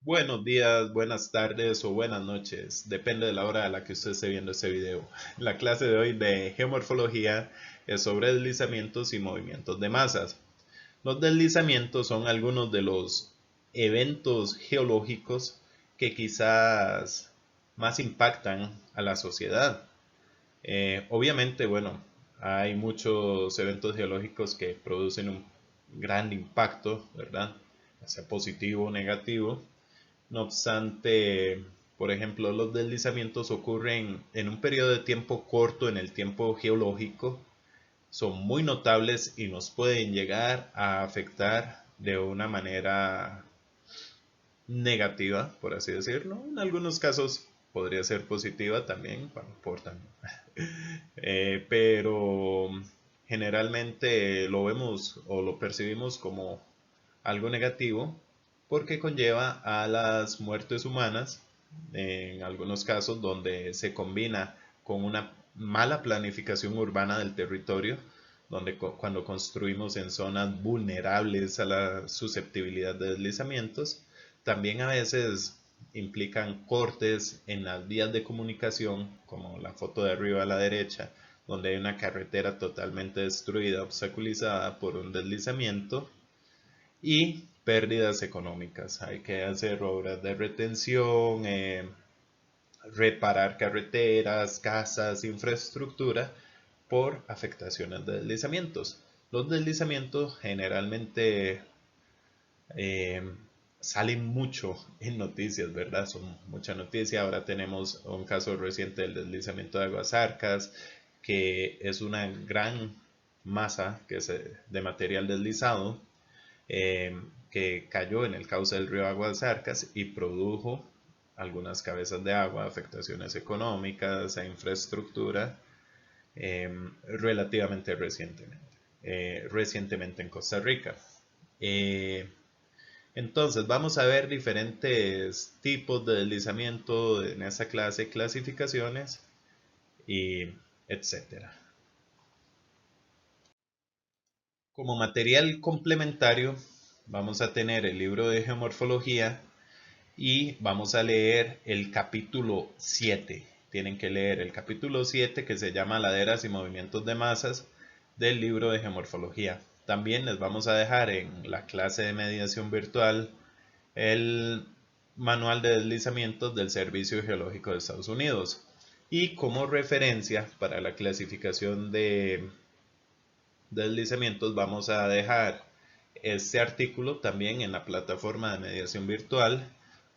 Buenos días, buenas tardes o buenas noches, depende de la hora a la que usted esté viendo este video. La clase de hoy de geomorfología es sobre deslizamientos y movimientos de masas. Los deslizamientos son algunos de los eventos geológicos que quizás más impactan a la sociedad. Obviamente, bueno, hay muchos eventos geológicos que producen un gran impacto, ¿verdad? Ya sea positivo o negativo. No obstante, por ejemplo, los deslizamientos ocurren en un periodo de tiempo corto en el tiempo geológico, son muy notables y nos pueden llegar a afectar de una manera negativa, por así decirlo. En algunos casos podría ser positiva también, bueno, importan. Pero generalmente lo vemos o lo percibimos como algo negativo porque conlleva a las muertes humanas, en algunos casos donde se combina con una mala planificación urbana del territorio, donde cuando construimos en zonas vulnerables a la susceptibilidad de deslizamientos, también a veces implican cortes en las vías de comunicación, como la foto de arriba a la derecha, donde hay una carretera totalmente destruida, obstaculizada por un deslizamiento, y pérdidas económicas. Hay que hacer obras de retención, reparar carreteras, casas, infraestructura por afectaciones de deslizamientos. Los deslizamientos generalmente eh, salen mucho en noticias, ¿verdad? Son mucha noticia. Ahora tenemos un caso reciente del deslizamiento de Aguasarcas, que es una gran masa de material deslizado eh, que cayó en el cauce del río Aguasarcas y produjo algunas cabezas de agua, afectaciones económicas e infraestructura relativamente recientemente en Costa Rica. Eh, entonces vamos a ver diferentes tipos de deslizamiento en esa clase, clasificaciones y etcétera. Como material complementario vamos a tener el libro de geomorfología y vamos a leer el capítulo 7. Tienen que leer el capítulo 7 que se llama Laderas y movimientos de masas del libro de geomorfología. También les vamos a dejar en la clase de mediación virtual el manual de deslizamientos del Servicio Geológico de Estados Unidos. Y como referencia para la clasificación de deslizamientos vamos a dejar este artículo también en la plataforma de mediación virtual,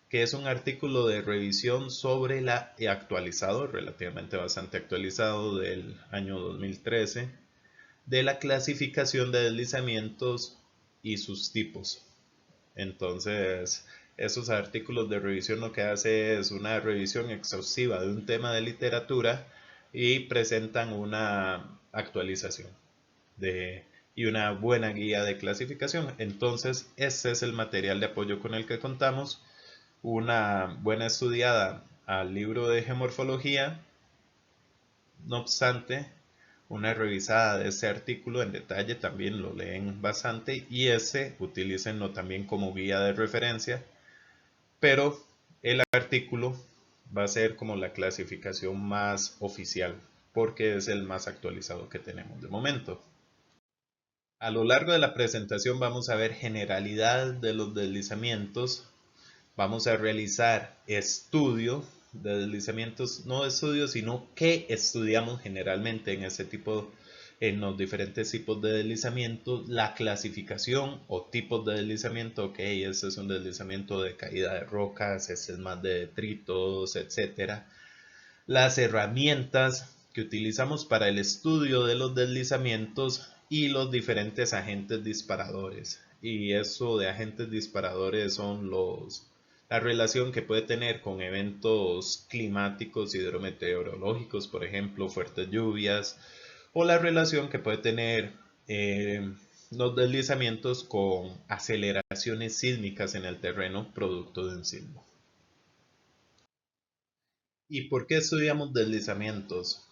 que es un artículo de revisión sobre la actualizado, relativamente bastante actualizado, del año 2013, de la clasificación de deslizamientos y sus tipos. Entonces, esos artículos de revisión lo que hace es una revisión exhaustiva de un tema de literatura y presentan una actualización de, y una buena guía de clasificación. Entonces, este es el material de apoyo con el que contamos. Una buena estudiada al libro de geomorfología. No obstante, una revisada de ese artículo en detalle también lo leen bastante y ese utilícenlo también como guía de referencia, pero el artículo va a ser como la clasificación más oficial porque es el más actualizado que tenemos de momento. A lo largo de la presentación vamos a ver generalidad de los deslizamientos, vamos a realizar estudio de deslizamientos, no estudios, sino qué estudiamos generalmente en ese tipo, en los diferentes tipos de deslizamiento, la clasificación o tipos de deslizamiento, ok, este es un deslizamiento de caída de rocas, este es más de detritos, etcétera. Las herramientas que utilizamos para el estudio de los deslizamientos y los diferentes agentes disparadores. Y eso de agentes disparadores son la relación que puede tener con eventos climáticos, hidrometeorológicos, por ejemplo, fuertes lluvias, o la relación que puede tener los deslizamientos con aceleraciones sísmicas en el terreno producto de un sismo. ¿Y por qué estudiamos deslizamientos?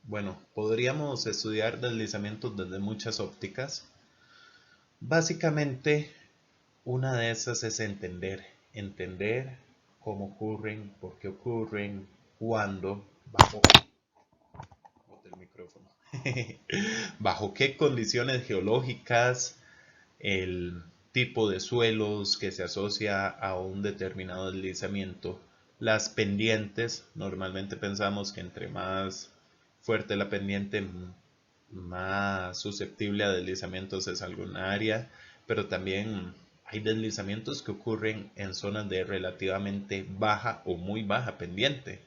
Bueno, podríamos estudiar deslizamientos desde muchas ópticas. Básicamente, una de esas es entender entender cómo ocurren, por qué ocurren, cuándo, bajo, el micrófono, bajo qué condiciones geológicas, el tipo de suelos que se asocia a un determinado deslizamiento, las pendientes. Normalmente pensamos que entre más fuerte la pendiente, más susceptible a deslizamientos es alguna área, pero también hay deslizamientos que ocurren en zonas de relativamente baja o muy baja pendiente.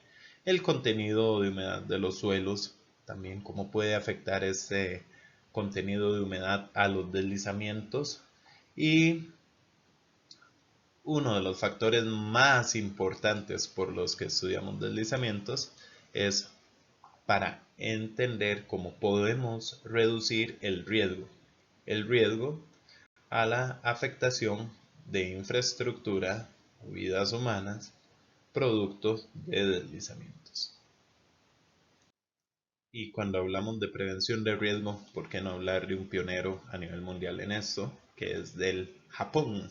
El contenido de humedad de los suelos, también cómo puede afectar ese contenido de humedad a los deslizamientos. Y uno de los factores más importantes por los que estudiamos deslizamientos es para entender cómo podemos reducir el riesgo a la afectación de infraestructura o vidas humanas producto de deslizamientos. Y cuando hablamos de prevención de riesgo, ¿por qué no hablar de un pionero a nivel mundial en esto, que es del Japón?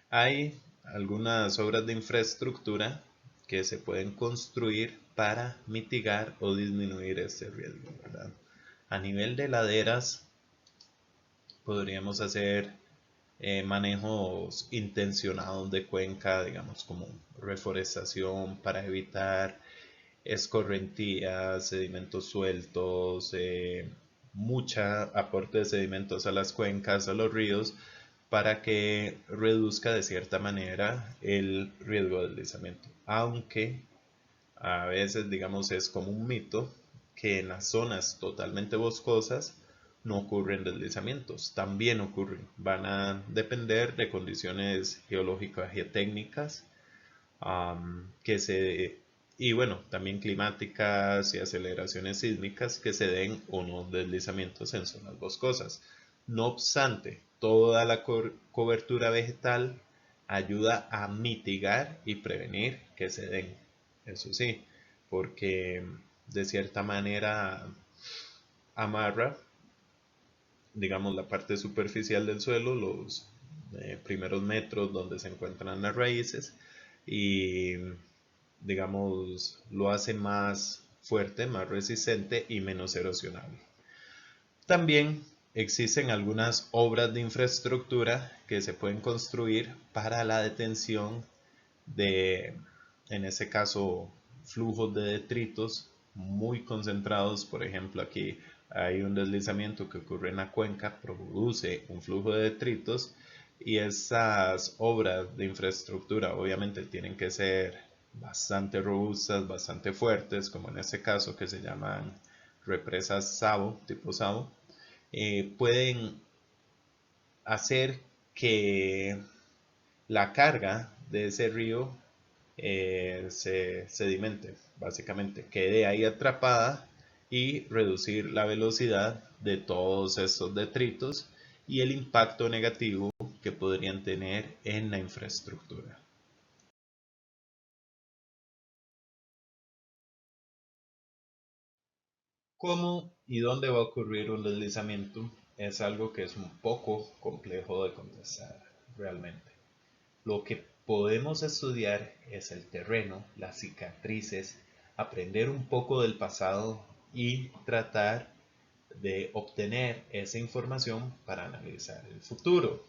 Hay algunas obras de infraestructura que se pueden construir para mitigar o disminuir este riesgo, ¿verdad? A nivel de laderas, podríamos hacer manejos intencionados de cuenca, digamos como reforestación para evitar escorrentías, sedimentos sueltos, mucha aporte de sedimentos a las cuencas, a los ríos, para que reduzca de cierta manera el riesgo de deslizamiento. Aunque a veces, digamos, es como un mito que en las zonas totalmente boscosas no ocurren deslizamientos. También ocurren. Van a depender de condiciones geológicas y técnicas que se y bueno, también climáticas y aceleraciones sísmicas que se den o no deslizamientos en zonas boscosas. No obstante, toda la cobertura vegetal ayuda a mitigar y prevenir que se den. Eso sí, porque de cierta manera amarra, digamos, la parte superficial del suelo, los primeros metros donde se encuentran las raíces y digamos, lo hace más fuerte, más resistente y menos erosionable. También existen algunas obras de infraestructura que se pueden construir para la detención de, en ese caso, flujos de detritos muy concentrados. Por ejemplo, aquí hay un deslizamiento que ocurre en la cuenca, produce un flujo de detritos y esas obras de infraestructura obviamente tienen que ser bastante robustas, bastante fuertes, como en este caso que se llaman represas Savo, tipo Savo, pueden hacer que la carga de ese río se sedimente, básicamente, quede ahí atrapada y reducir la velocidad de todos estos detritos y el impacto negativo que podrían tener en la infraestructura. ¿Cómo y dónde va a ocurrir un deslizamiento? Es algo que es un poco complejo de contestar realmente. Lo que podemos estudiar es el terreno, las cicatrices, aprender un poco del pasado y tratar de obtener esa información para analizar el futuro.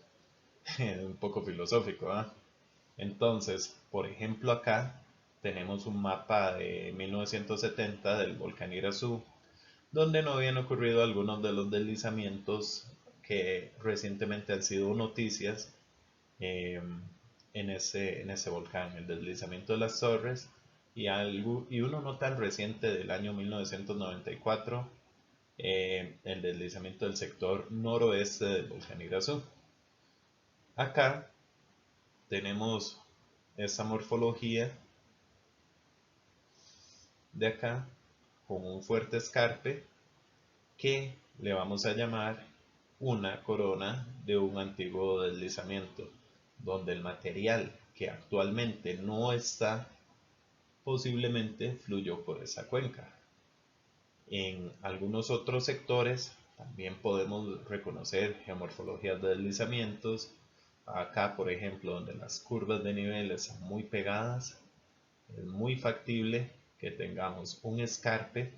Un poco filosófico, ¿ah? Entonces, por ejemplo, acá tenemos un mapa de 1970 del volcán Irazú, donde no habían ocurrido algunos de los deslizamientos que recientemente han sido noticias eh, en ese volcán, el deslizamiento de las torres y uno no tan reciente del año 1994, el deslizamiento del sector noroeste del volcán Irazú. Acá tenemos esta morfología de acá con un fuerte escarpe que le vamos a llamar una corona de un antiguo deslizamiento, donde el material que actualmente no está posiblemente fluyó por esa cuenca. En algunos otros sectores también podemos reconocer geomorfologías de deslizamientos Acá, por ejemplo, donde las curvas de nivel están muy pegadas, es muy factible que tengamos un escarpe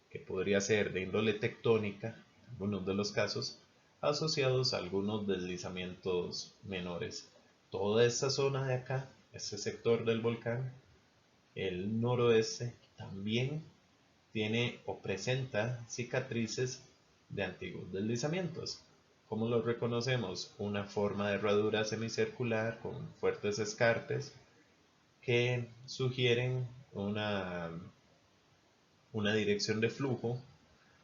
que podría ser de índole tectónica, en algunos de los casos, asociados a algunos deslizamientos menores. Toda esta zona de acá, este sector del volcán, el noroeste, también tiene o presenta cicatrices de antiguos deslizamientos. ¿Cómo los reconocemos? Una forma de herradura semicircular con fuertes escarpes que sugieren una dirección de flujo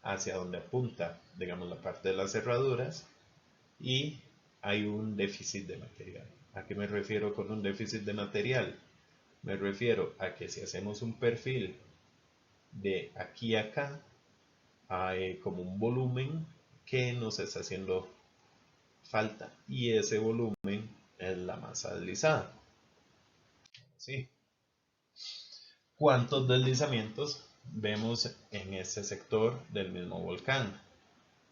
hacia donde apunta, digamos, la parte de las cerraduras, y hay un déficit de material. ¿A qué me refiero con un déficit de material? Me refiero a que si hacemos un perfil de aquí a acá, hay como un volumen que nos está haciendo falta, y ese volumen es la masa deslizada. ¿Sí? ¿Cuántos deslizamientos vemos en este sector del mismo volcán?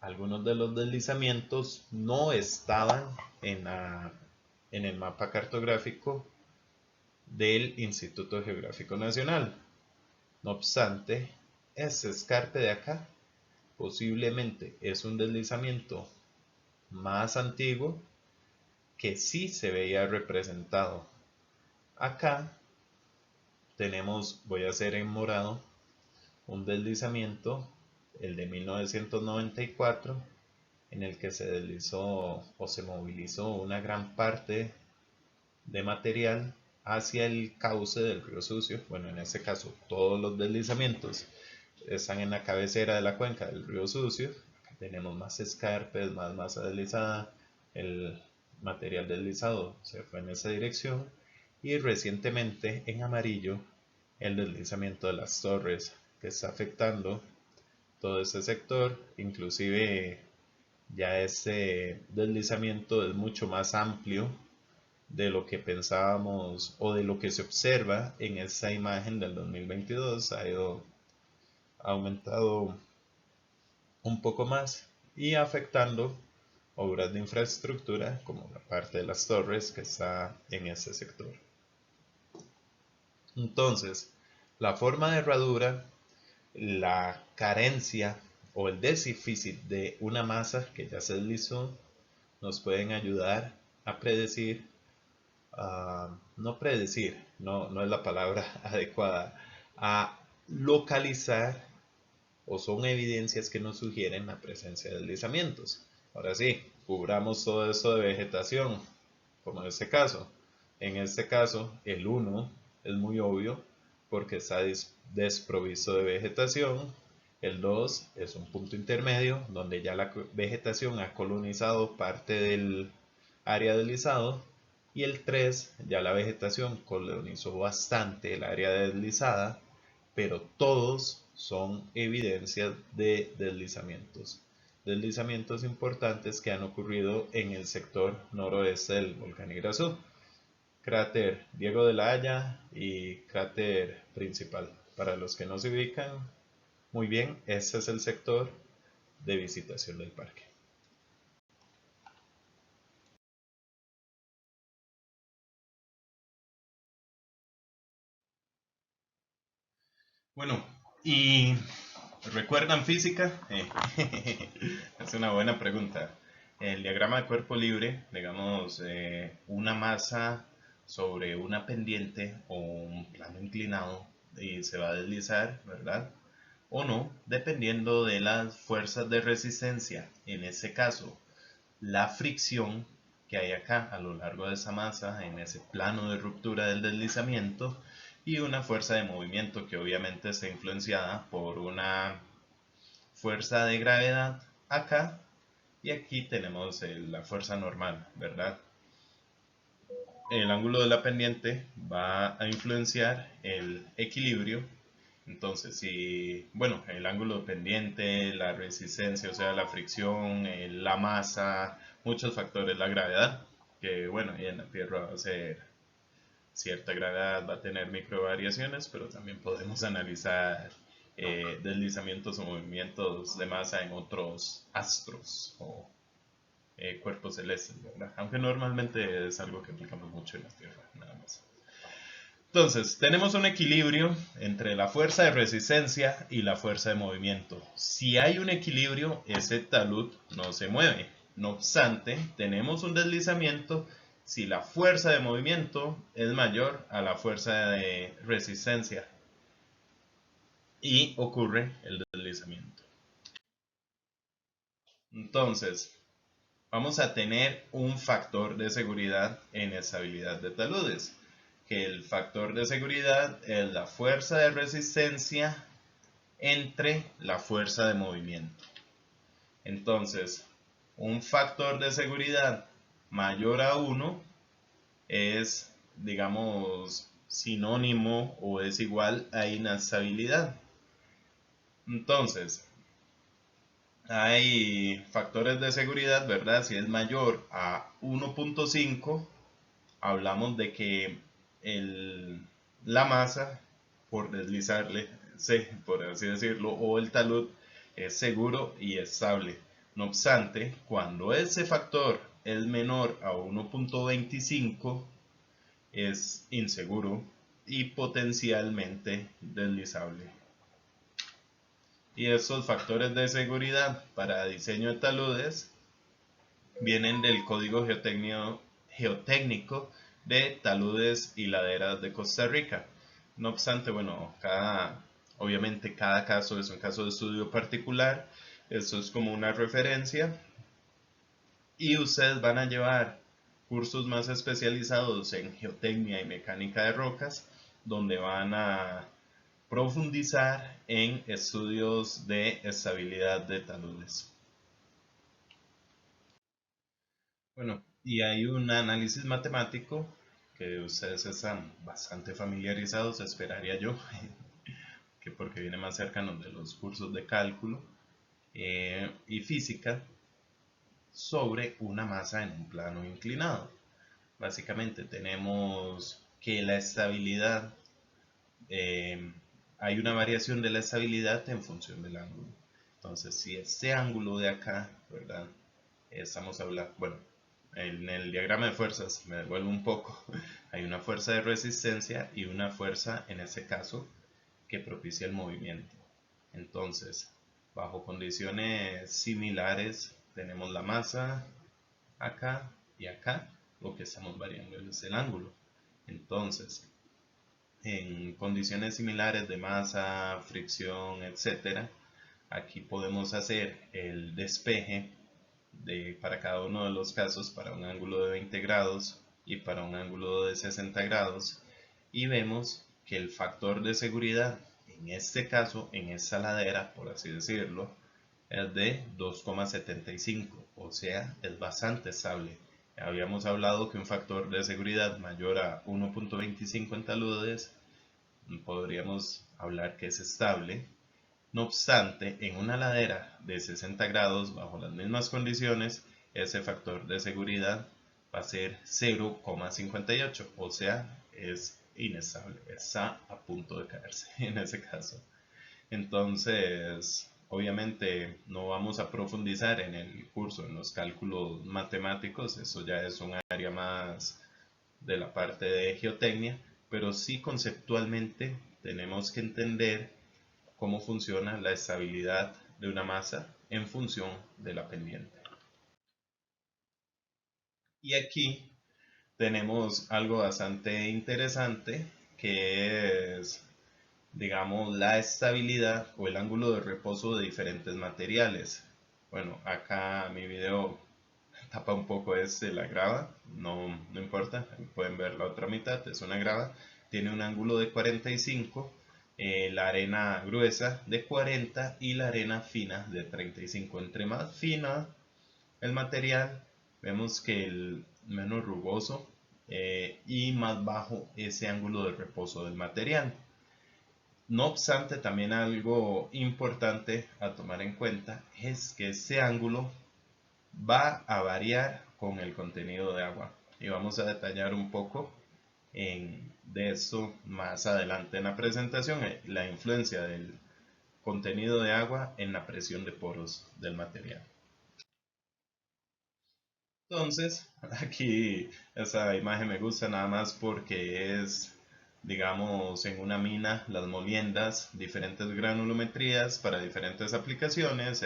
Algunos de los deslizamientos no estaban en el mapa cartográfico del Instituto Geográfico Nacional. No obstante, este escarpe de acá posiblemente es un deslizamiento más antiguo que sí se veía representado. Acá tenemos, voy a hacer en morado, un deslizamiento, el de 1994, en el que se deslizó o se movilizó una gran parte de material hacia el cauce del río Sucio. Bueno, en este caso todos los deslizamientos están en la cabecera de la cuenca del río Sucio. Acá tenemos más escarpes, más masa deslizada, el material deslizado se fue en esa dirección, y recientemente en amarillo el deslizamiento de las torres, que está afectando todo ese sector. Inclusive ya ese deslizamiento es mucho más amplio de lo que pensábamos o de lo que se observa en esa imagen del 2022. Ha ido aumentado un poco más y afectando obras de infraestructura como la parte de las torres que está en ese sector. Entonces, la forma de herradura, la carencia o el déficit de una masa que ya se deslizó nos pueden ayudar a predecir, no predecir, no es la palabra adecuada, a localizar, o son evidencias que nos sugieren la presencia de deslizamientos. Ahora sí, cubramos todo eso de vegetación, como en este caso. En este caso, el 1 es muy obvio porque está desprovisto de vegetación. El 2 es un punto intermedio donde ya la vegetación ha colonizado parte del área deslizado. Y el 3, ya la vegetación colonizó bastante el área deslizada, pero todos son evidencias de deslizamientos. Deslizamientos importantes que han ocurrido en el sector noroeste del volcán Iguazú. Cráter Diego de la Haya y cráter principal. Para los que no se ubican muy bien, este es el sector de visitación del parque. Bueno, y ¿recuerdan física? Es una buena pregunta. El diagrama de cuerpo libre, digamos, una masa sobre una pendiente o un plano inclinado y se va a deslizar, ¿verdad? O no, dependiendo de las fuerzas de resistencia. En este caso, la fricción que hay acá a lo largo de esa masa en ese plano de ruptura del deslizamiento, y una fuerza de movimiento que obviamente está influenciada por una fuerza de gravedad acá, y aquí tenemos la fuerza normal, ¿verdad? El ángulo de la pendiente va a influenciar el equilibrio. Entonces, si, bueno, el ángulo de pendiente, la resistencia, o sea, la fricción, la masa, muchos factores, la gravedad, que bueno, y en la Tierra va a ser cierta gravedad, va a tener micro variaciones, pero también podemos analizar deslizamientos o movimientos de masa en otros astros o cuerpos celestes, ¿verdad? Aunque normalmente es algo que aplicamos mucho en la Tierra, nada más. Entonces, tenemos un equilibrio entre la fuerza de resistencia y la fuerza de movimiento. Si hay un equilibrio, ese talud no se mueve. No obstante, tenemos un deslizamiento si la fuerza de movimiento es mayor a la fuerza de resistencia y ocurre el deslizamiento. Entonces, vamos a tener un factor de seguridad en estabilidad de taludes, que el factor de seguridad es la fuerza de resistencia entre la fuerza de movimiento. Entonces, un factor de seguridad mayor a 1 es, digamos, sinónimo o es igual a inestabilidad. Entonces, hay factores de seguridad, ¿verdad? Si es mayor a 1.5, hablamos de que la masa, por deslizarle, por así decirlo, o el talud es seguro y estable. No obstante, cuando ese factor es menor a 1.25, es inseguro y potencialmente deslizable. Y estos factores de seguridad para diseño de taludes vienen del Código Geotécnico de Taludes y Laderas de Costa Rica. No obstante, bueno, obviamente cada caso es un caso de estudio particular. Esto es como una referencia. Y ustedes van a llevar cursos más especializados en geotecnia y mecánica de rocas, donde van a profundizar en estudios de estabilidad de taludes. Bueno, y hay un análisis matemático que ustedes están bastante familiarizados, esperaría yo, que porque viene más cercano de los cursos de cálculo y física, sobre una masa en un plano inclinado. Básicamente tenemos que la estabilidad, eh, hay una variación de la estabilidad en función del ángulo. Entonces, si este ángulo de acá, ¿verdad? Estamos hablando, bueno, en el diagrama de fuerzas, me devuelvo un poco, hay una fuerza de resistencia y una fuerza, en este caso, que propicia el movimiento. Entonces, bajo condiciones similares, tenemos la masa acá y acá, lo que estamos variando es el ángulo. Entonces, en condiciones similares de masa, fricción, etc., aquí podemos hacer el despeje para cada uno de los casos, para un ángulo de 20 grados y para un ángulo de 60 grados, y vemos que el factor de seguridad, en este caso, en esta ladera, por así decirlo, es de 2,75, o sea, es bastante estable. Habíamos hablado que un factor de seguridad mayor a 1.25 en taludes, podríamos hablar que es estable. No obstante, en una ladera de 60 grados, bajo las mismas condiciones, ese factor de seguridad va a ser 0,58, o sea, es inestable, está a punto de caerse en ese caso. Entonces, obviamente no vamos a profundizar en el curso, en los cálculos matemáticos, eso ya es un área más de la parte de geotecnia, pero sí conceptualmente tenemos que entender cómo funciona la estabilidad de una masa en función de la pendiente. Y aquí tenemos algo bastante interesante que es, digamos, la estabilidad o el ángulo de reposo de diferentes materiales. Bueno, acá mi video tapa un poco la grava, no importa, pueden ver la otra mitad, es una grava, tiene un ángulo de 45, la arena gruesa de 40 y la arena fina de 35. Entre más fina el material, vemos que el menos rugoso y más bajo ese ángulo de reposo del material. No obstante, también algo importante a tomar en cuenta es que ese ángulo va a variar con el contenido de agua. Y vamos a detallar un poco de eso más adelante en la presentación, la influencia del contenido de agua en la presión de poros del material. Entonces, aquí esa imagen me gusta nada más porque es, digamos, en una mina, las moliendas, diferentes granulometrías para diferentes aplicaciones,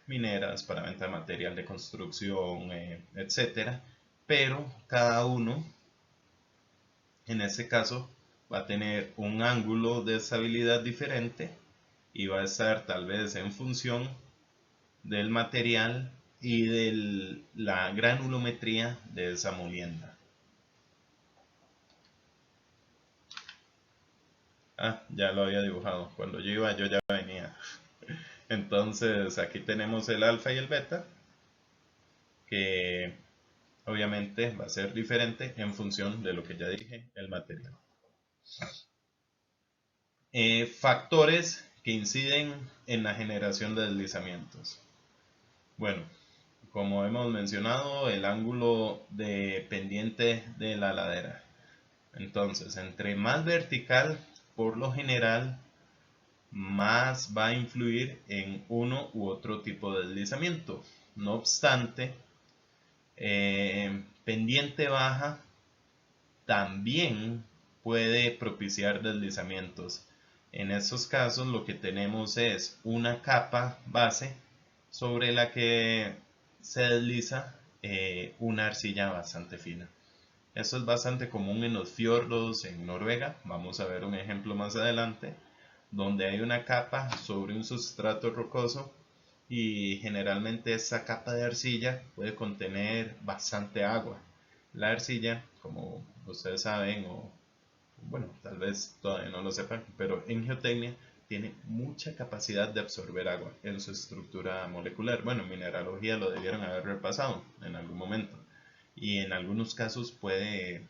mineras, para venta de material de construcción, etcétera. Pero cada uno, en este caso, va a tener un ángulo de estabilidad diferente y va a estar tal vez en función del material y de la granulometría de esa molienda. Ah, ya lo había dibujado. Cuando yo iba, yo ya venía. Entonces, aquí tenemos el alfa y el beta, que obviamente va a ser diferente en función de lo que ya dije, el material. Factores que inciden en la generación de deslizamientos. Bueno, como hemos mencionado, el ángulo de pendiente de la ladera. Entonces, entre más vertical, por lo general, más va a influir en uno u otro tipo de deslizamiento. No obstante, pendiente baja también puede propiciar deslizamientos. En estos casos lo que tenemos es una capa base sobre la que se desliza una arcilla bastante fina. Esto es bastante común en los fiordos en Noruega. Vamos a ver un ejemplo más adelante, donde hay una capa sobre un sustrato rocoso y generalmente esa capa de arcilla puede contener bastante agua. La arcilla, como ustedes saben, o bueno, tal vez todavía no lo sepan, pero en geotecnia tiene mucha capacidad de absorber agua en su estructura molecular. Bueno, en mineralogía lo debieron haber repasado en algún momento. Y en algunos casos puede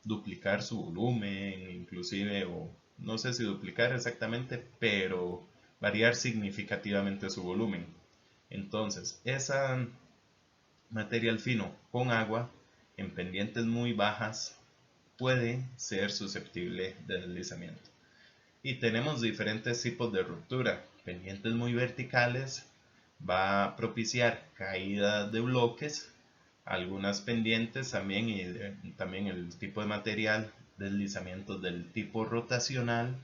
duplicar su volumen, inclusive, o no sé si duplicar exactamente, pero variar significativamente su volumen. Entonces, esa material fino con agua en pendientes muy bajas puede ser susceptible de deslizamiento. Y tenemos diferentes tipos de ruptura. Pendientes muy verticales va a propiciar caída de bloques, algunas pendientes también y también el tipo de material, deslizamientos del tipo rotacional,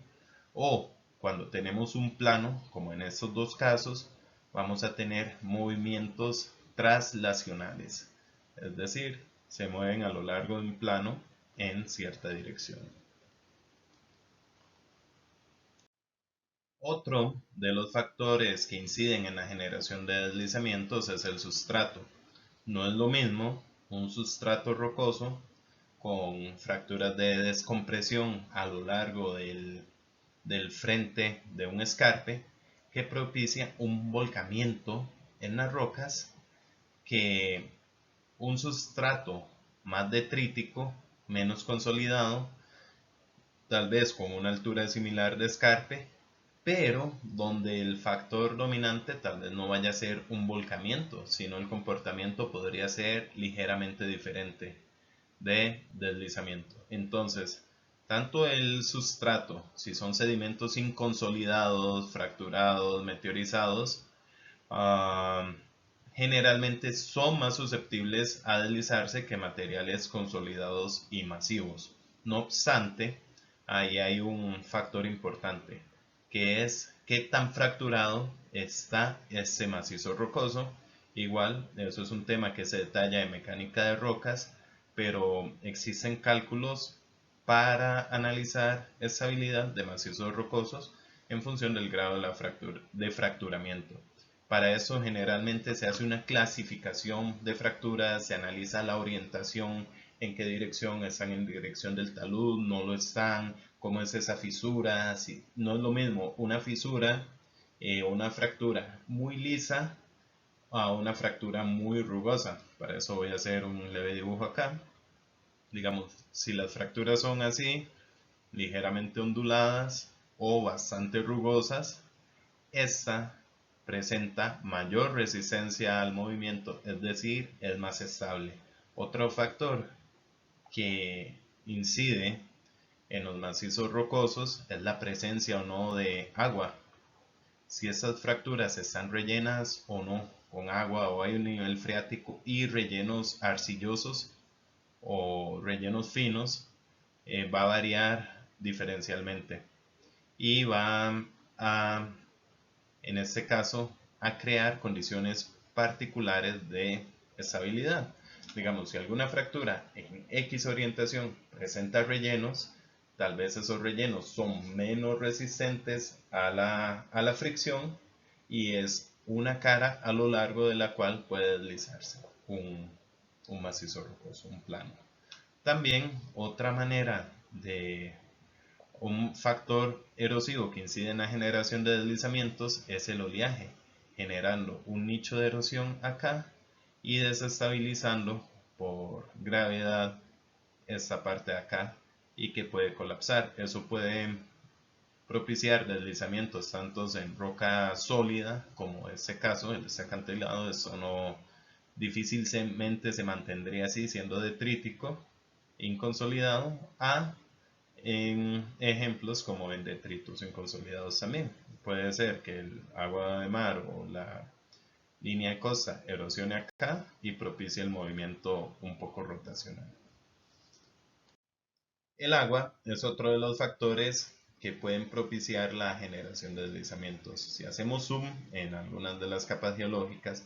o cuando tenemos un plano, como en estos dos casos, vamos a tener movimientos traslacionales, es decir, se mueven a lo largo de un plano en cierta dirección. Otro de los factores que inciden en la generación de deslizamientos es el sustrato. No es lo mismo un sustrato rocoso con fracturas de descompresión a lo largo del frente de un escarpe que propicia un volcamiento en las rocas que un sustrato más detrítico, menos consolidado, tal vez con una altura similar de escarpe, pero donde el factor dominante tal vez no vaya a ser un volcamiento, sino el comportamiento podría ser ligeramente diferente de deslizamiento. Entonces, tanto el sustrato, si son sedimentos inconsolidados, fracturados, meteorizados, uh, generalmente son más susceptibles a deslizarse que materiales consolidados y masivos. No obstante, ahí hay un factor importante, que es qué tan fracturado está este macizo rocoso. Igual, eso es un tema que se detalla en mecánica de rocas, pero existen cálculos para analizar estabilidad de macizos rocosos en función del grado de fracturamiento. Para eso generalmente se hace una clasificación de fracturas, se analiza la orientación, en qué dirección están, en dirección del talud, no lo están, cómo es esa fisura, si, no es lo mismo una fisura o una fractura muy lisa a una fractura muy rugosa. Para eso voy a hacer un leve dibujo acá. Digamos, si las fracturas son así, ligeramente onduladas o bastante rugosas, esta presenta mayor resistencia al movimiento, es decir, es más estable. Otro factor que incide en los macizos rocosos es la presencia o no de agua, si estas fracturas están rellenas o no con agua o hay un nivel freático y rellenos arcillosos o rellenos finos, va a variar diferencialmente y va a, en este caso, a crear condiciones particulares de estabilidad. Digamos, si alguna fractura en X orientación presenta rellenos, tal vez esos rellenos son menos resistentes a la fricción y es una cara a lo largo de la cual puede deslizarse un macizo rocoso, un plano. También otra manera de un factor erosivo que incide en la generación de deslizamientos es el oleaje, generando un nicho de erosión acá y desestabilizando por gravedad esta parte de acá y que puede colapsar. Eso puede propiciar deslizamientos tanto en roca sólida como este caso, en este acantilado. Eso no difícilmente se mantendría así siendo detrítico, inconsolidado, en ejemplos como en detritus inconsolidados también. Puede ser que el agua de mar o la línea de costa erosione acá y propicie el movimiento un poco rotacional. El agua es otro de los factores que pueden propiciar la generación de deslizamientos. Si hacemos zoom en algunas de las capas geológicas,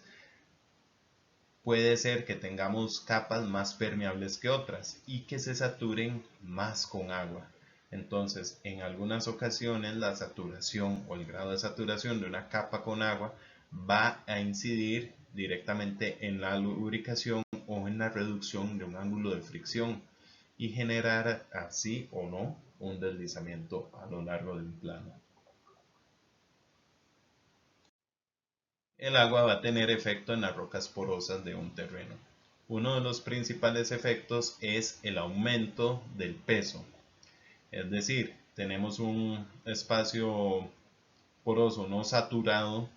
puede ser que tengamos capas más permeables que otras y que se saturen más con agua. Entonces, en algunas ocasiones la saturación o el grado de saturación de una capa con agua va a incidir directamente en la lubricación o en la reducción de un ángulo de fricción y generar así o no un deslizamiento a lo largo del plano. El agua va a tener efecto en las rocas porosas de un terreno. Uno de los principales efectos es el aumento del peso. Es decir, tenemos un espacio poroso no saturado,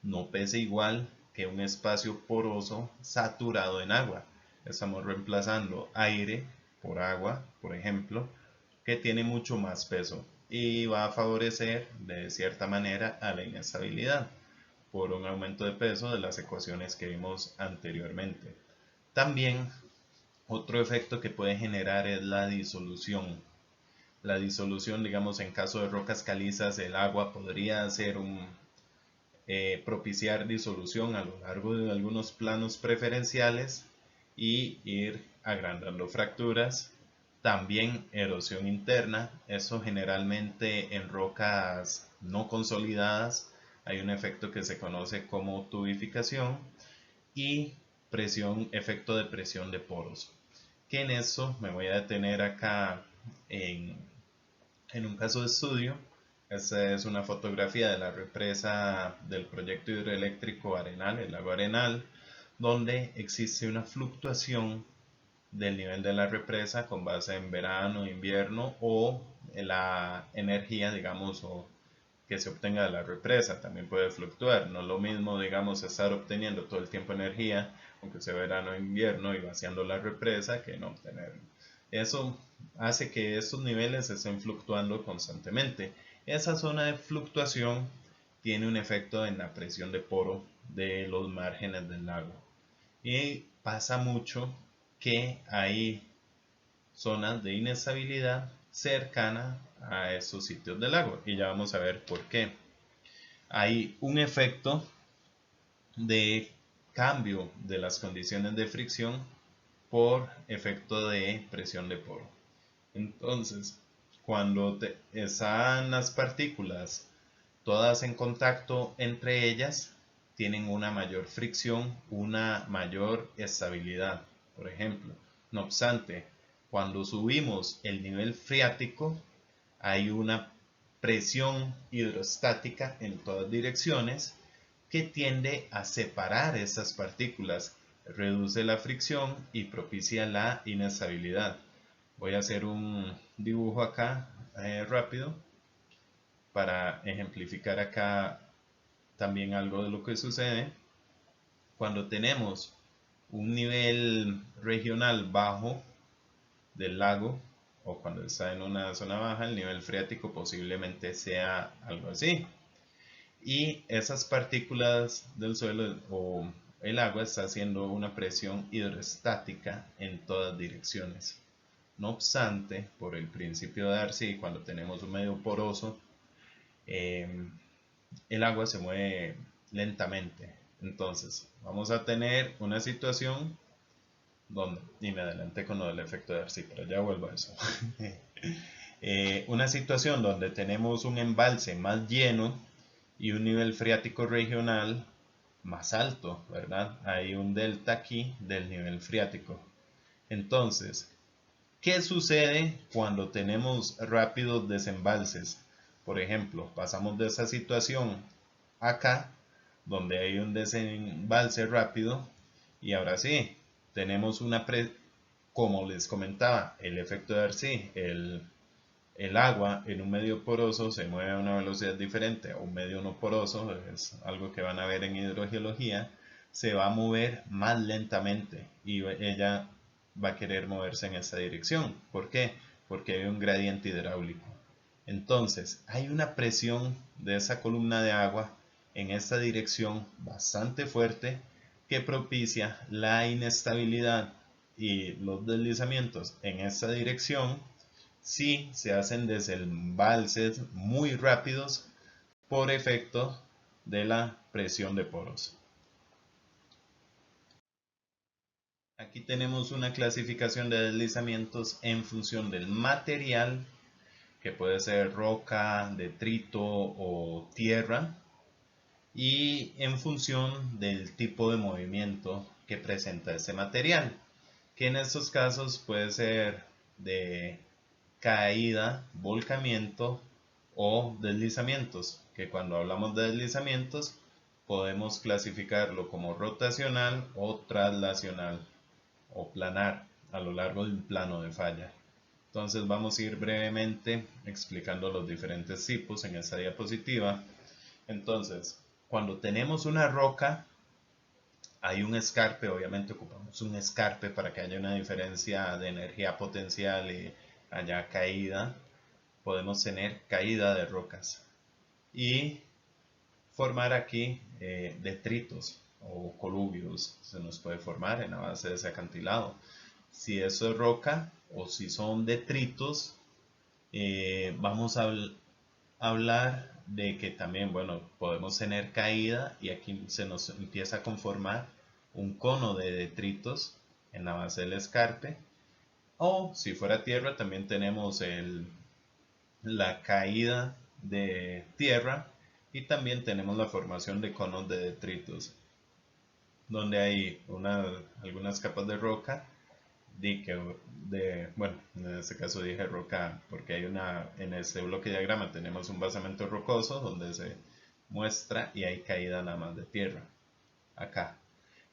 no pesa igual que un espacio poroso saturado en agua. Estamos reemplazando aire por agua, por ejemplo, que tiene mucho más peso y va a favorecer de cierta manera a la inestabilidad por un aumento de peso de las ecuaciones que vimos anteriormente. También otro efecto que puede generar es la disolución. La disolución, digamos, en caso de rocas calizas, el agua podría hacer propiciar disolución a lo largo de algunos planos preferenciales y ir agrandando fracturas. También erosión interna, eso generalmente en rocas no consolidadas hay un efecto que se conoce como tubificación y presión, efecto de presión de poros. Que en eso me voy a detener acá en, en un caso de estudio. Esta es una fotografía de la represa del proyecto hidroeléctrico Arenal, el lago Arenal, donde existe una fluctuación del nivel de la represa con base en verano, invierno o en la energía, digamos, o que se obtenga de la represa. También puede fluctuar. No es lo mismo, digamos, estar obteniendo todo el tiempo energía, aunque sea verano o invierno, y vaciando la represa, que no obtenerlo. Eso hace que estos niveles estén fluctuando constantemente. Esa zona de fluctuación tiene un efecto en la presión de poro de los márgenes del lago. Y pasa mucho que hay zonas de inestabilidad cercana a esos sitios del lago. Y ya vamos a ver por qué. Hay un efecto de cambio de las condiciones de fricción por efecto de presión de poro. Entonces, cuando están las partículas todas en contacto entre ellas, tienen una mayor fricción, una mayor estabilidad, por ejemplo. No obstante, cuando subimos el nivel freático, hay una presión hidrostática en todas direcciones que tiende a separar estas partículas, reduce la fricción y propicia la inestabilidad. Voy a hacer un dibujo acá rápido para ejemplificar acá también algo de lo que sucede cuando tenemos un nivel regional bajo del lago o cuando está en una zona baja. El nivel freático posiblemente sea algo así, y esas partículas del suelo o el agua está haciendo una presión hidrostática en todas direcciones. No obstante, por el principio de Darcy, cuando tenemos un medio poroso, eh, el agua se mueve lentamente. Entonces, vamos a tener una situación donde, y me adelanté con lo del efecto de Darcy, pero ya vuelvo a eso. Una situación donde tenemos un embalse más lleno y un nivel freático regional más alto, ¿verdad? Hay un delta aquí del nivel freático. Entonces, ¿qué sucede cuando tenemos rápidos desembalses? Por ejemplo, pasamos de esa situación acá, donde hay un desembalse rápido, y ahora sí, tenemos como les comentaba, el efecto de Darcy, el agua en un medio poroso se mueve a una velocidad diferente a un medio no poroso, es algo que van a ver en hidrogeología, se va a mover más lentamente y ella va a querer moverse en esa dirección. ¿Por qué? Porque hay un gradiente hidráulico. Entonces, hay una presión de esa columna de agua en esta dirección bastante fuerte que propicia la inestabilidad y los deslizamientos en esta dirección si se hacen desembalses muy rápidos por efecto de la presión de poros. Aquí tenemos una clasificación de deslizamientos en función del material, que puede ser roca, detrito o tierra, y en función del tipo de movimiento que presenta ese material, que en estos casos puede ser de caída, volcamiento o deslizamientos, que cuando hablamos de deslizamientos podemos clasificarlo como rotacional o traslacional o planar a lo largo de un plano de falla. Entonces vamos a ir brevemente explicando los diferentes tipos en esta diapositiva. Entonces, cuando tenemos una roca, hay un escarpe, obviamente ocupamos un escarpe para que haya una diferencia de energía potencial y haya caída. Podemos tener caída de rocas y formar aquí detritos o coluvios. Se nos puede formar en la base de ese acantilado. Si eso es roca o si son detritos, vamos a hablar de que también, bueno, podemos tener caída y aquí se nos empieza a conformar un cono de detritos en la base del escarpe. O si fuera tierra, también tenemos la caída de tierra y también tenemos la formación de conos de detritos, donde hay algunas capas de roca, bueno, en este caso dije roca porque en este bloque de diagrama tenemos un basamento rocoso donde se muestra y hay caída nada más de tierra, acá.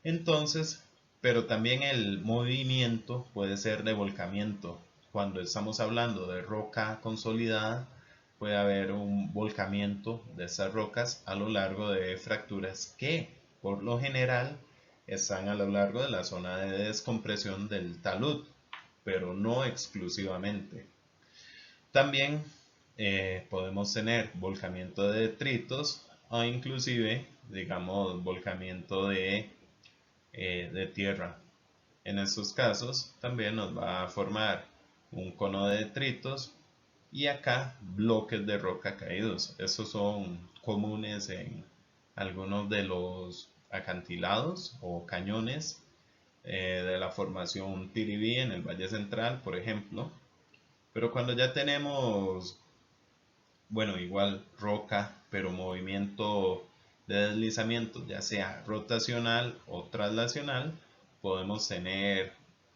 Entonces, pero también el movimiento puede ser de volcamiento. Cuando estamos hablando de roca consolidada, puede haber un volcamiento de esas rocas a lo largo de fracturas que, por lo general, están a lo largo de la zona de descompresión del talud, pero no exclusivamente. También podemos tener volcamiento de detritos o inclusive, digamos, volcamiento de tierra. En estos casos también nos va a formar un cono de detritos y acá bloques de roca caídos. Estos son comunes en algunos de los acantilados o cañones de la formación Tiribí en el Valle Central, por ejemplo. Pero cuando ya tenemos, bueno, igual roca, pero movimiento de deslizamiento, ya sea rotacional o traslacional, podemos tener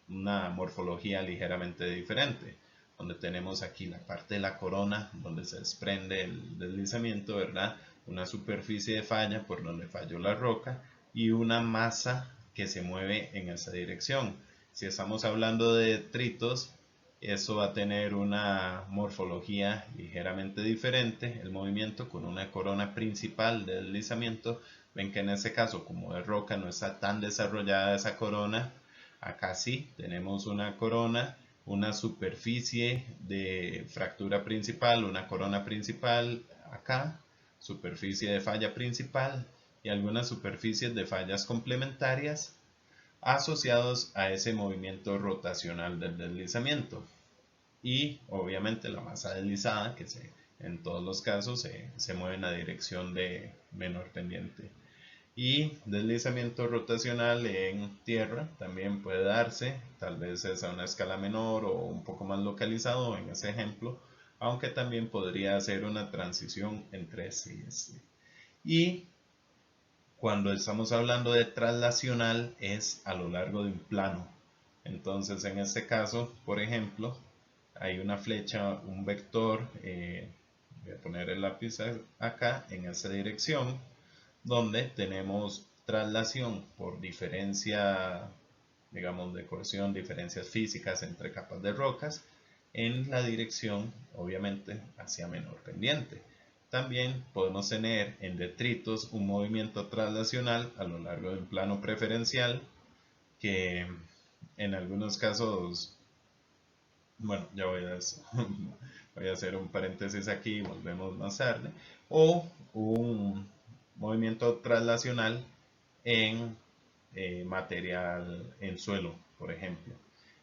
una morfología ligeramente diferente, donde tenemos aquí la parte de la corona, donde se desprende el deslizamiento, ¿verdad? Una superficie de falla por donde falló la roca y una masa que se mueve en esa dirección. Si estamos hablando de detritos, eso va a tener una morfología ligeramente diferente, el movimiento con una corona principal de deslizamiento. Ven que en este caso, como de roca, no está tan desarrollada esa corona. Acá sí, tenemos una corona, una superficie de fractura principal, una corona principal acá, superficie de falla principal y algunas superficies de fallas complementarias asociados a ese movimiento rotacional del deslizamiento. Y obviamente la masa deslizada, que en todos los casos se mueve en la dirección de menor pendiente. Y deslizamiento rotacional en tierra también puede darse, tal vez es a una escala menor o un poco más localizado en ese ejemplo, aunque también podría ser una transición entre este y este. Y cuando estamos hablando de traslacional es a lo largo de un plano. Entonces en este caso, por ejemplo, hay una flecha, un vector, voy a poner el lápiz acá en esa dirección, donde tenemos traslación por diferencia, digamos, de cohesión, diferencias físicas entre capas de rocas, en la dirección, obviamente, hacia menor pendiente. También podemos tener en detritos un movimiento traslacional a lo largo de un plano preferencial que en algunos casos, bueno, ya voy a hacer un paréntesis aquí y volvemos más tarde, o un movimiento traslacional en material en suelo, por ejemplo.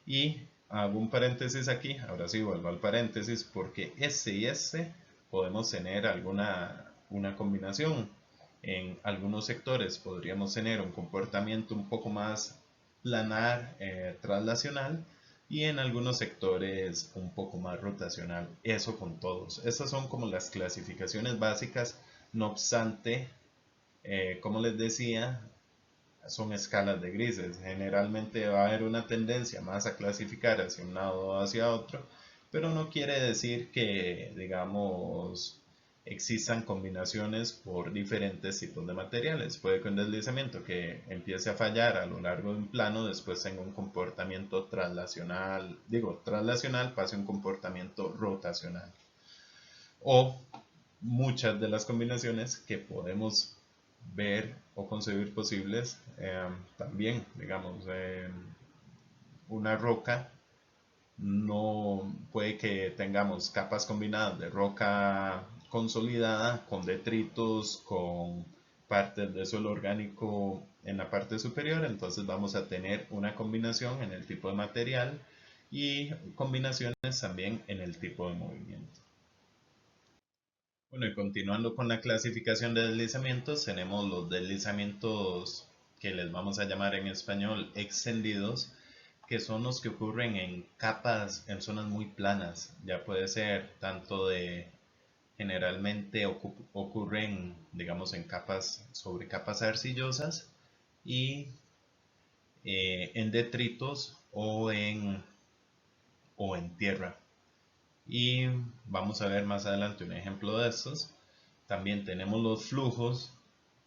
Y hago un paréntesis aquí, ahora sí vuelvo al paréntesis, porque este y este podemos tener una combinación. En algunos sectores podríamos tener un comportamiento un poco más planar, traslacional, y en algunos sectores un poco más rotacional. Eso con todos. Estas son como las clasificaciones básicas. No obstante, como les decía, son escalas de grises. Generalmente va a haber una tendencia más a clasificar hacia un lado o hacia otro, pero no quiere decir que, digamos, existan combinaciones por diferentes tipos de materiales. Puede que un deslizamiento que empiece a fallar a lo largo de un plano después tenga un comportamiento traslacional pase a un comportamiento rotacional. O muchas de las combinaciones que podemos ver o concebir posibles, también, digamos, una roca, no puede que tengamos capas combinadas de roca consolidada con detritos, con partes de suelo orgánico en la parte superior. Entonces vamos a tener una combinación en el tipo de material y combinaciones también en el tipo de movimiento. Bueno, y continuando con la clasificación de deslizamientos, tenemos los deslizamientos que les vamos a llamar en español extendidos, que son los que ocurren en capas, en zonas muy planas. Ya puede ser tanto de, generalmente ocurren, digamos, en capas, sobre capas arcillosas y en detritos o en tierra. Y vamos a ver más adelante un ejemplo de estos. También tenemos los flujos,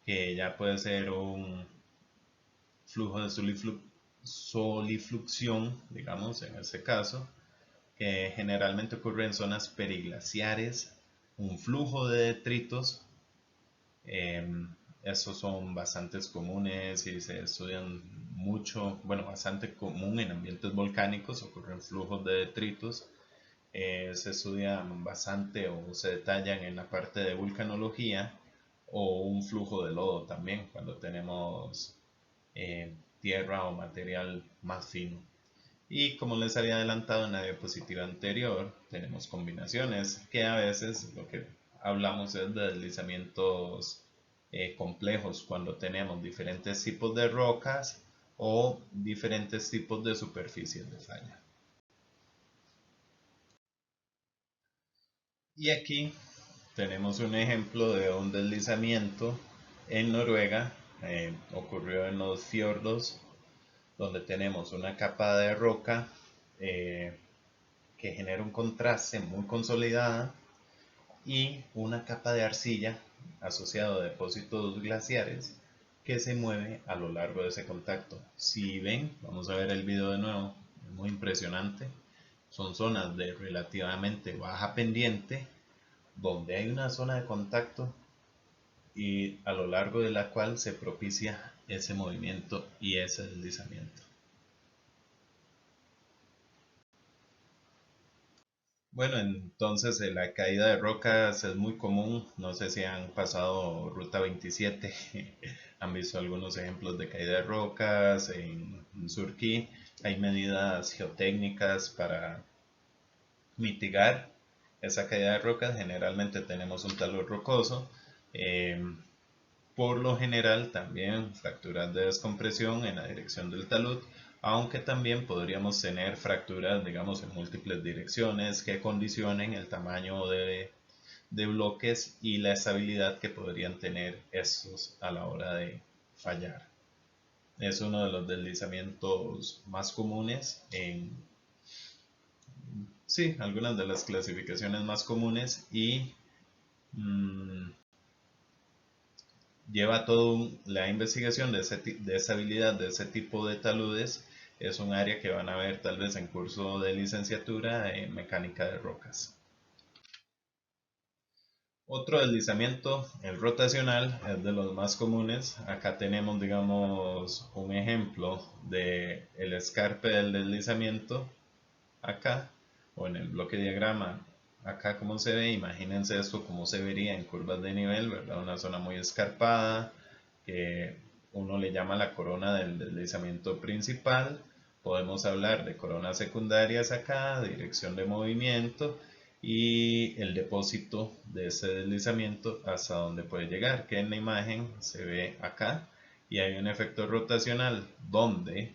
que ya puede ser un flujo de solifluxión, digamos, en este caso, que generalmente ocurre en zonas periglaciares, un flujo de detritos. Estos son bastante comunes y se estudian mucho, bueno, bastante común en ambientes volcánicos, ocurren flujos de detritos. Se estudian bastante o se detallan en la parte de vulcanología, o un flujo de lodo también cuando tenemos tierra o material más fino. Y como les había adelantado en la diapositiva anterior, tenemos combinaciones que a veces lo que hablamos es de deslizamientos complejos, cuando tenemos diferentes tipos de rocas o diferentes tipos de superficies de falla. Y aquí tenemos un ejemplo de un deslizamiento en Noruega. Ocurrió en los fiordos, donde tenemos una capa de roca eh, que genera un contraste muy consolidada y una capa de arcilla asociada a depósitos glaciares que se mueve a lo largo de ese contacto. Si ven, vamos a ver el video de nuevo, es muy impresionante. Son zonas de relativamente baja pendiente donde hay una zona de contacto y a lo largo de la cual se propicia ese movimiento y ese deslizamiento. Bueno, entonces la caída de rocas es muy común. No sé si han pasado Ruta 27, han visto algunos ejemplos de caída de rocas en Surquí. Hay medidas geotécnicas para mitigar esa caída de rocas. Generalmente tenemos un talud rocoso. eh, por lo general también fracturas de descompresión en la dirección del talud, aunque también podríamos tener fracturas, digamos, en múltiples direcciones que condicionen el tamaño de bloques y la estabilidad que podrían tener estos a la hora de fallar. Es uno de los deslizamientos más comunes en, sí, algunas de las clasificaciones más comunes y mmm, lleva todo la investigación de esa habilidad de ese tipo de taludes. Es un área que van a ver tal vez en curso de licenciatura en mecánica de rocas. Otro deslizamiento, el rotacional, es de los más comunes. Acá tenemos, digamos, un ejemplo de el escarpe del deslizamiento. Acá, o en el bloque diagrama, acá como se ve, imagínense esto como se vería en curvas de nivel, ¿verdad? Una zona muy escarpada, que uno le llama la corona del deslizamiento principal. Podemos hablar de coronas secundarias acá, dirección de movimiento y el depósito de ese deslizamiento hasta donde puede llegar, que en la imagen se ve acá. Y hay un efecto rotacional donde,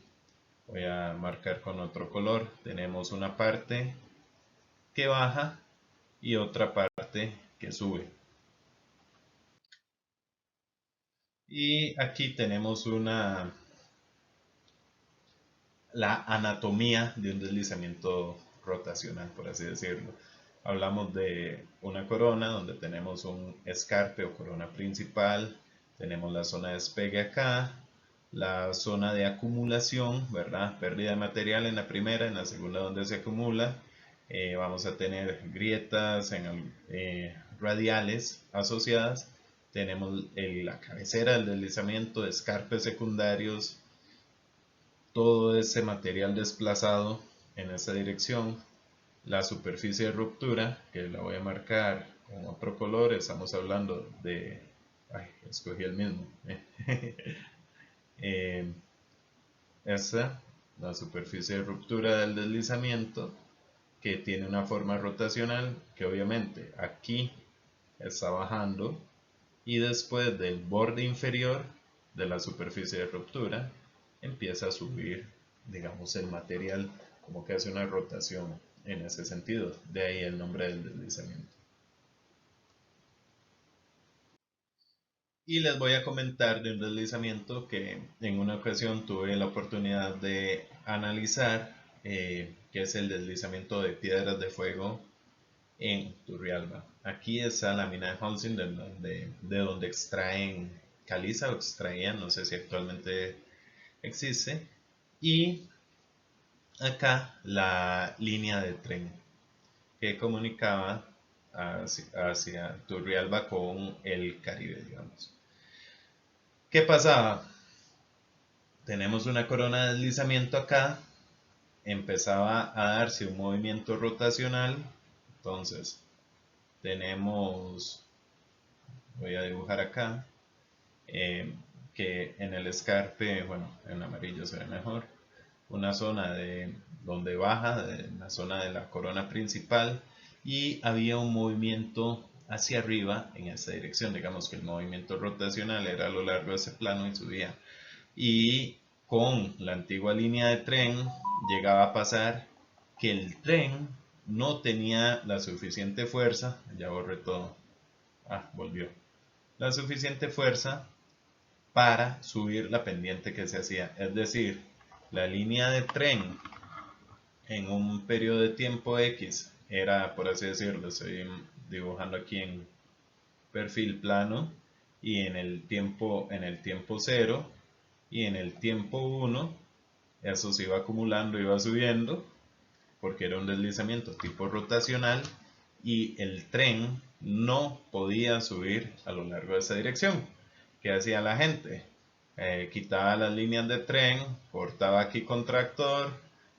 voy a marcar con otro color, tenemos una parte que baja y otra parte que sube. Y aquí tenemos la anatomía de un deslizamiento rotacional, por así decirlo. Hablamos de una corona donde tenemos un escarpe o corona principal, tenemos la zona de despegue acá, la zona de acumulación, ¿verdad? Pérdida de material en la primera, en la segunda donde se acumula. Vamos a tener grietas radiales asociadas. Tenemos la cabecera del deslizamiento, escarpes secundarios, todo ese material desplazado en esa dirección, la superficie de ruptura, que la voy a marcar con otro color, estamos hablando de, ay, escogí el mismo, eh, esta, la superficie de ruptura del deslizamiento, que tiene una forma rotacional, que obviamente aquí está bajando, y después del borde inferior de la superficie de ruptura empieza a subir, digamos, el material, como que hace una rotación en ese sentido, de ahí el nombre del deslizamiento. Y les voy a comentar de un deslizamiento que en una ocasión tuve la oportunidad de analizar, que es el deslizamiento de piedras de fuego en Turrialba. Aquí está la mina de Holcim de donde extraen caliza o extraían, no sé si actualmente existe. Y acá la línea de tren que comunicaba hacia Turrialba con el Caribe, digamos. ¿Qué pasaba? Tenemos una corona de deslizamiento acá, empezaba a darse un movimiento rotacional, entonces tenemos, voy a dibujar acá, eh, que en el escarpe, bueno, en amarillo se ve mejor, una zona de donde baja, de la zona de la corona principal, y había un movimiento hacia arriba en esa dirección, digamos que el movimiento rotacional era a lo largo de ese plano y subía. Y con la antigua línea de tren llegaba a pasar que el tren no tenía la suficiente fuerza, ya borré todo, volvió, la suficiente fuerza para subir la pendiente que se hacía. Es decir, la línea de tren en un periodo de tiempo X era, por así decirlo, estoy dibujando aquí en perfil plano, y en el tiempo 0 y en el tiempo 1 eso se iba acumulando, iba subiendo, porque era un deslizamiento tipo rotacional y el tren no podía subir a lo largo de esa dirección. ¿Qué hacía la gente? Quitaba las líneas de tren, cortaba aquí con tractor,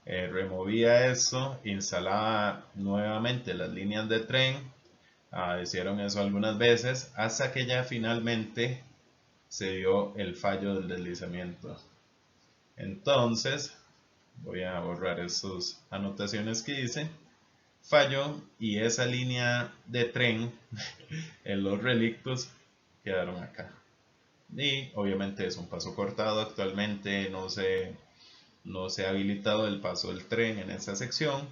removía eso, instalaba nuevamente las líneas de tren. Hicieron eso algunas veces hasta que ya finalmente se dio el fallo del deslizamiento. Entonces, voy a borrar esas anotaciones que hice. Falló y esa línea de tren en los relictos quedaron acá. Y obviamente es un paso cortado. Actualmente no se ha habilitado el paso del tren en esa sección.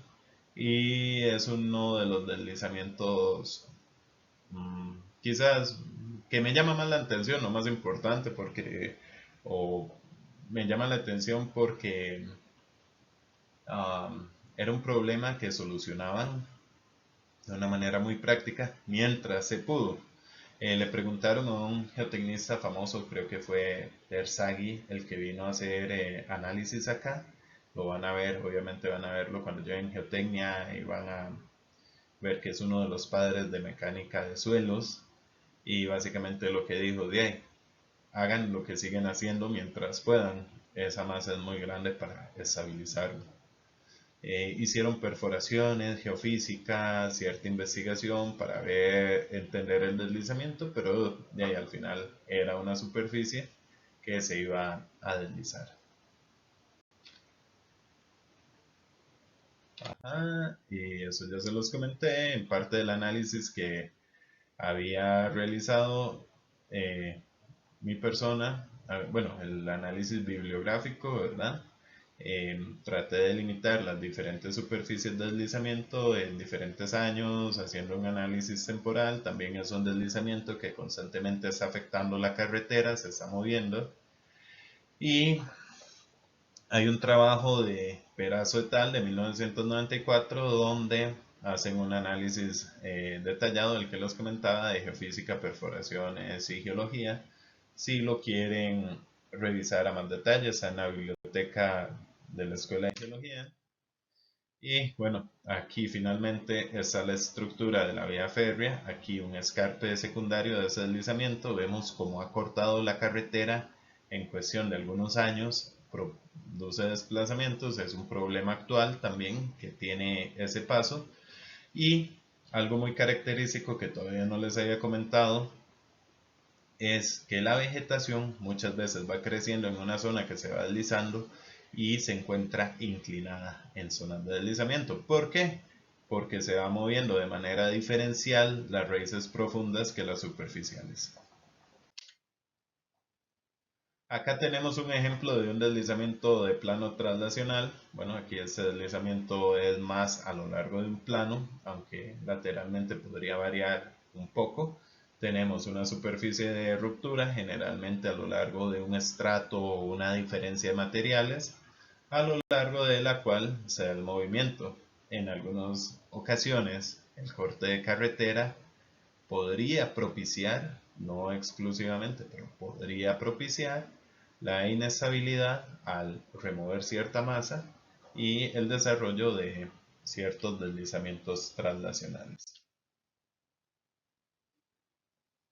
Y es uno de los deslizamientos quizás que me llama más la atención, no más importante, porque o me llama la atención porque era un problema que solucionaban de una manera muy práctica mientras se pudo. Le preguntaron a un geotecnista famoso, creo que fue Terzaghi, el que vino a hacer análisis acá. Lo van a ver, obviamente van a verlo cuando lleguen geotecnia y van a ver que es uno de los padres de mecánica de suelos. Y básicamente lo que dijo de ahí, hagan lo que siguen haciendo mientras puedan. Esa masa es muy grande para estabilizarlo. Hicieron perforaciones, geofísica, cierta investigación para entender el deslizamiento, pero de ahí al final era una superficie que se iba a deslizar. Y eso ya se los comenté en parte del análisis que había realizado mi persona. Bueno, el análisis bibliográfico, ¿verdad? Traté de limitar las diferentes superficies de deslizamiento en diferentes años, haciendo un análisis temporal. También es un deslizamiento que constantemente está afectando la carretera, se está moviendo. Y hay un trabajo de Perazo et al. De 1994 donde hacen un análisis detallado del que les comentaba de geofísica, perforaciones y geología. Si lo quieren revisar a más detalle, está en la biblioteca de la Escuela de Geología. Y bueno, aquí finalmente está la estructura de la vía férrea. Aquí un escarpe secundario de ese deslizamiento. Vemos cómo ha cortado la carretera en cuestión de algunos años. Produce desplazamientos. Es un problema actual también que tiene ese paso. Y algo muy característico que todavía no les había comentado es que la vegetación muchas veces va creciendo en una zona que se va deslizando y se encuentra inclinada en zonas de deslizamiento. ¿Por qué? Porque se va moviendo de manera diferencial las raíces profundas que las superficiales. Acá tenemos un ejemplo de un deslizamiento de plano traslacional. Bueno, aquí este deslizamiento es más a lo largo de un plano, aunque lateralmente podría variar un poco. Tenemos una superficie de ruptura, generalmente a lo largo de un estrato o una diferencia de materiales, a lo largo de la cual se da el movimiento. En algunas ocasiones, el corte de carretera podría propiciar, no exclusivamente, pero podría propiciar la inestabilidad al remover cierta masa y el desarrollo de ciertos deslizamientos traslacionales.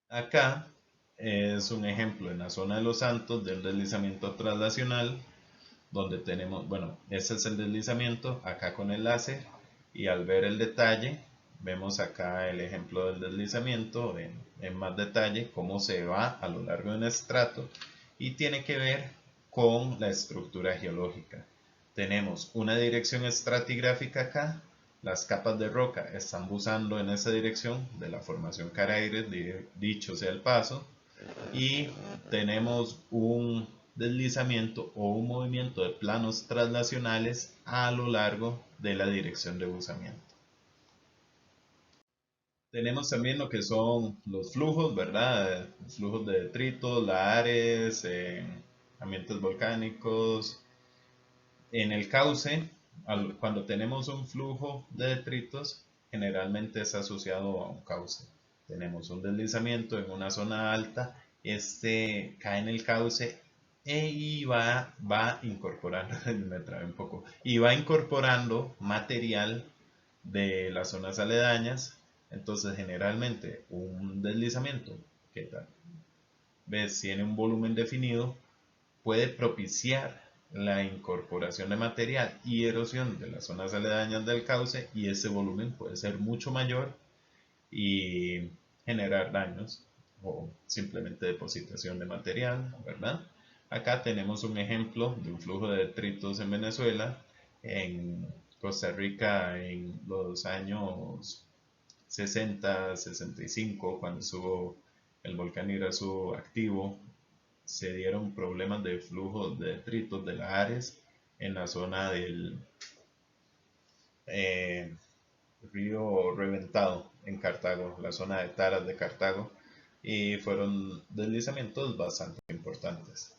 Acá es un ejemplo en la zona de Los Santos del deslizamiento traslacional, donde tenemos, bueno, ese es el deslizamiento, acá con el láser, y al ver el detalle, vemos acá el ejemplo del deslizamiento en más detalle, cómo se va a lo largo de un estrato, y tiene que ver con la estructura geológica. Tenemos una dirección estratigráfica acá, las capas de roca están buzando en esa dirección de la formación Cara-Aires, dicho sea el paso, y tenemos un deslizamiento o un movimiento de planos traslacionales a lo largo de la dirección de buzamiento. Tenemos también lo que son los flujos, ¿verdad? Los flujos de detritos, lahares, ambientes volcánicos. En el cauce, cuando tenemos un flujo de detritos, generalmente es asociado a un cauce. Tenemos un deslizamiento en una zona alta, este cae en el cauce y va incorporando, me trae un poco, y va incorporando material de las zonas aledañas. Entonces, generalmente, un deslizamiento que tal vez tiene un volumen definido puede propiciar la incorporación de material y erosión de las zonas aledañas del cauce, y ese volumen puede ser mucho mayor y generar daños o simplemente depositación de material, ¿verdad? Acá tenemos un ejemplo de un flujo de detritos en Venezuela, en Costa Rica en los años 60, 65, cuando estuvo el volcán Irazú activo, se dieron problemas de flujo de detritos de la Ares en la zona del eh, río Reventado en Cartago, la zona de Taras de Cartago, y fueron deslizamientos bastante importantes.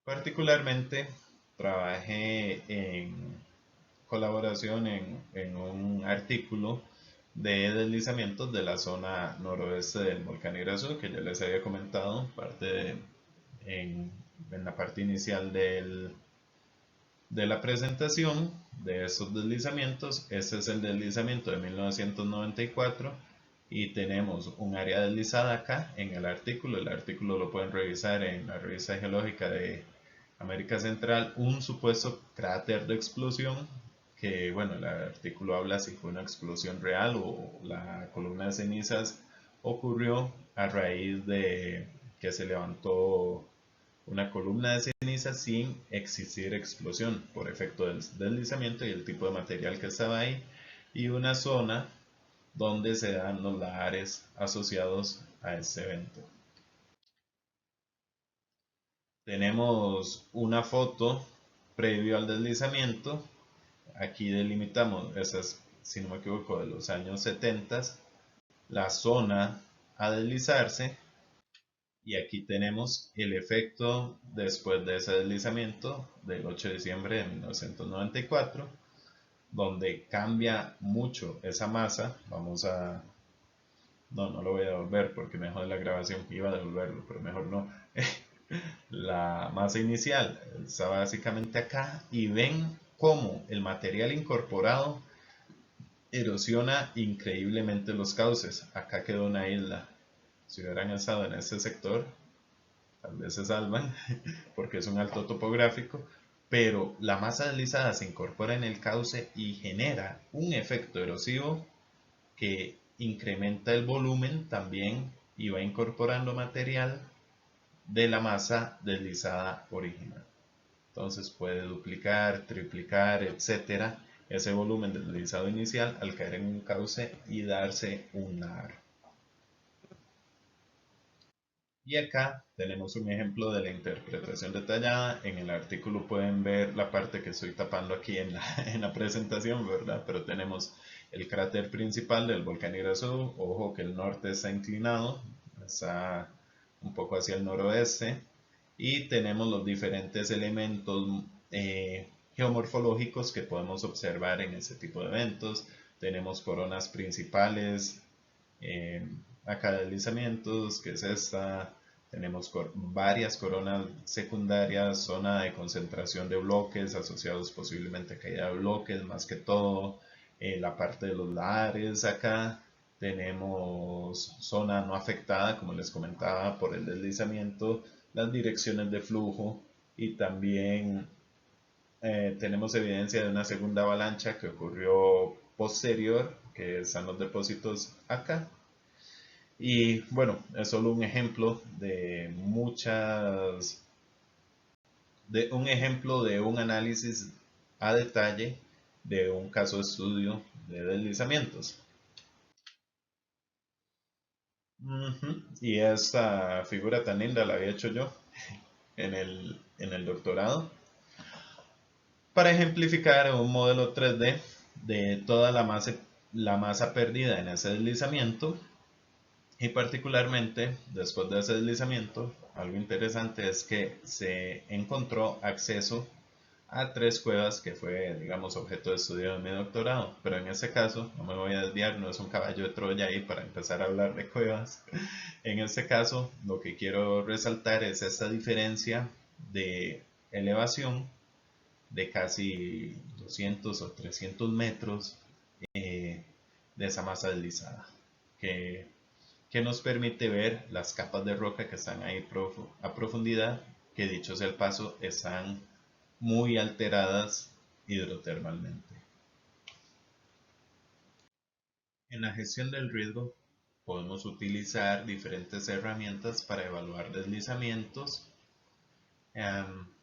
Particularmente trabajé en colaboración en un artículo de deslizamientos de la zona noroeste del volcán Irazú, que ya les había comentado, en la parte inicial de la presentación de estos deslizamientos. Este es el deslizamiento de 1994 y tenemos un área deslizada acá en el artículo. El artículo lo pueden revisar en la revista geológica de América Central, un supuesto cráter de explosión que, bueno, el artículo habla si fue una explosión real o la columna de cenizas ocurrió a raíz de que se levantó una columna de ceniza sin existir explosión por efecto del deslizamiento y el tipo de material que estaba ahí, y una zona donde se dan los lahares asociados a este evento. Tenemos una foto previo al deslizamiento. Aquí delimitamos, esas, si no me equivoco, de los años 70, la zona a deslizarse. Y aquí tenemos el efecto después de ese deslizamiento del 8 de diciembre de 1994, donde cambia mucho esa masa. Vamos a... No, no lo voy a devolver porque me jode la grabación. Iba a devolverlo, pero mejor no. La masa inicial está básicamente acá y ven cómo el material incorporado erosiona increíblemente los cauces. Acá quedó una isla. Si hubieran estado en ese sector, tal vez se salvan porque es un alto topográfico, pero la masa deslizada se incorpora en el cauce y genera un efecto erosivo que incrementa el volumen también y va incorporando material de la masa deslizada original. Entonces puede duplicar, triplicar, etcétera, ese volumen deslizado inicial al caer en un cauce y darse un nar. Y acá tenemos un ejemplo de la interpretación detallada. En el artículo pueden ver la parte que estoy tapando aquí en en la presentación, ¿verdad? Pero tenemos el cráter principal del volcán Irazú. Ojo que el norte está inclinado, está un poco hacia el noroeste. Y tenemos los diferentes elementos geomorfológicos que podemos observar en ese tipo de eventos. Tenemos coronas principales, eh, acá deslizamientos, que es esta. Tenemos varias coronas secundarias, zona de concentración de bloques asociados posiblemente a caída de bloques, más que todo. La parte de los lahares acá. Tenemos zona no afectada, como les comentaba, por el deslizamiento, las direcciones de flujo, y también tenemos evidencia de una segunda avalancha que ocurrió posterior, que están los depósitos acá. Y bueno, es solo un ejemplo de un ejemplo de un análisis a detalle de un caso de estudio de deslizamientos. Y esta figura tan linda la había hecho yo en el doctorado para ejemplificar un modelo 3D de toda la masa perdida en ese deslizamiento. Y particularmente, después de ese deslizamiento, algo interesante es que se encontró acceso a 3 cuevas que fue, digamos, objeto de estudio de mi doctorado. Pero en este caso, no me voy a desviar, no es un caballo de Troya ahí para empezar a hablar de cuevas. En este caso, lo que quiero resaltar es esta diferencia de elevación de casi 200 o 300 metros de esa masa deslizada, que, que nos permite ver las capas de roca que están ahí a profundidad que dicho sea el paso, están muy alteradas hidrotermalmente. En la gestión del riesgo podemos utilizar diferentes herramientas para evaluar deslizamientos,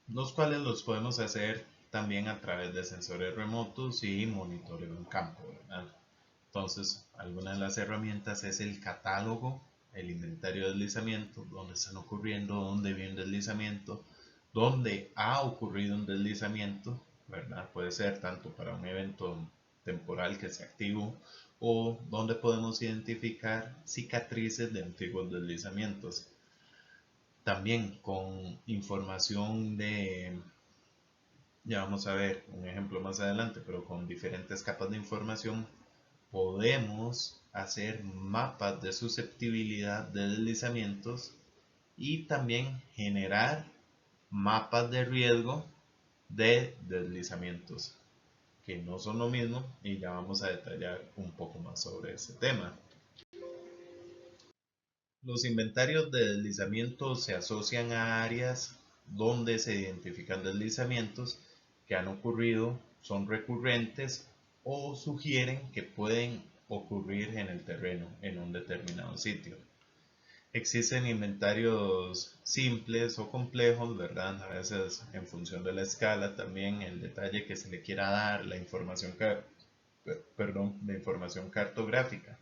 los cuales los podemos hacer también a través de sensores remotos y monitoreo en campo, ¿verdad? Entonces, alguna de las herramientas es el catálogo, el inventario de deslizamiento, dónde están ocurriendo, dónde viene un deslizamiento, dónde ha ocurrido un deslizamiento, ¿verdad? Puede ser tanto para un evento temporal que se activó o donde podemos identificar cicatrices de antiguos deslizamientos. También con información de, ya vamos a ver un ejemplo más adelante, pero con diferentes capas de información podemos hacer mapas de susceptibilidad de deslizamientos y también generar mapas de riesgo de deslizamientos, que no son lo mismo y ya vamos a detallar un poco más sobre este tema. Los inventarios de deslizamientos se asocian a áreas donde se identifican deslizamientos que han ocurrido, son recurrentes o sugieren que pueden ocurrir en el terreno en un determinado sitio. Existen inventarios simples o complejos, ¿verdad? A veces en función de la escala también el detalle que se le quiera dar, la información, la información cartográfica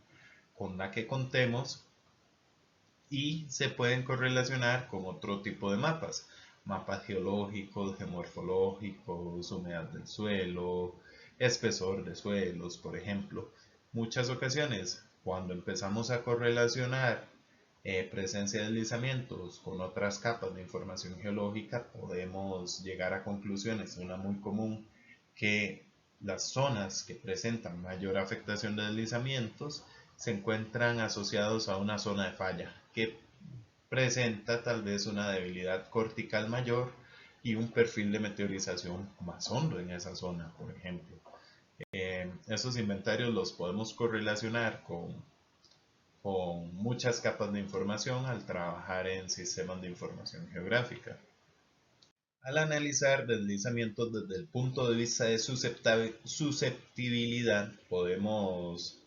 con la que contemos, y se pueden correlacionar con otro tipo de mapas. Mapas geológicos, geomorfológicos, humedad del suelo, espesor de suelos, por ejemplo. Muchas ocasiones, cuando empezamos a correlacionar presencia de deslizamientos con otras capas de información geológica, podemos llegar a conclusiones. Una muy común, que las zonas que presentan mayor afectación de deslizamientos se encuentran asociados a una zona de falla que presenta tal vez una debilidad cortical mayor y un perfil de meteorización más hondo en esa zona, por ejemplo. Esos inventarios los podemos correlacionar con muchas capas de información al trabajar en sistemas de información geográfica. Al analizar deslizamientos desde el punto de vista de susceptibilidad, podemos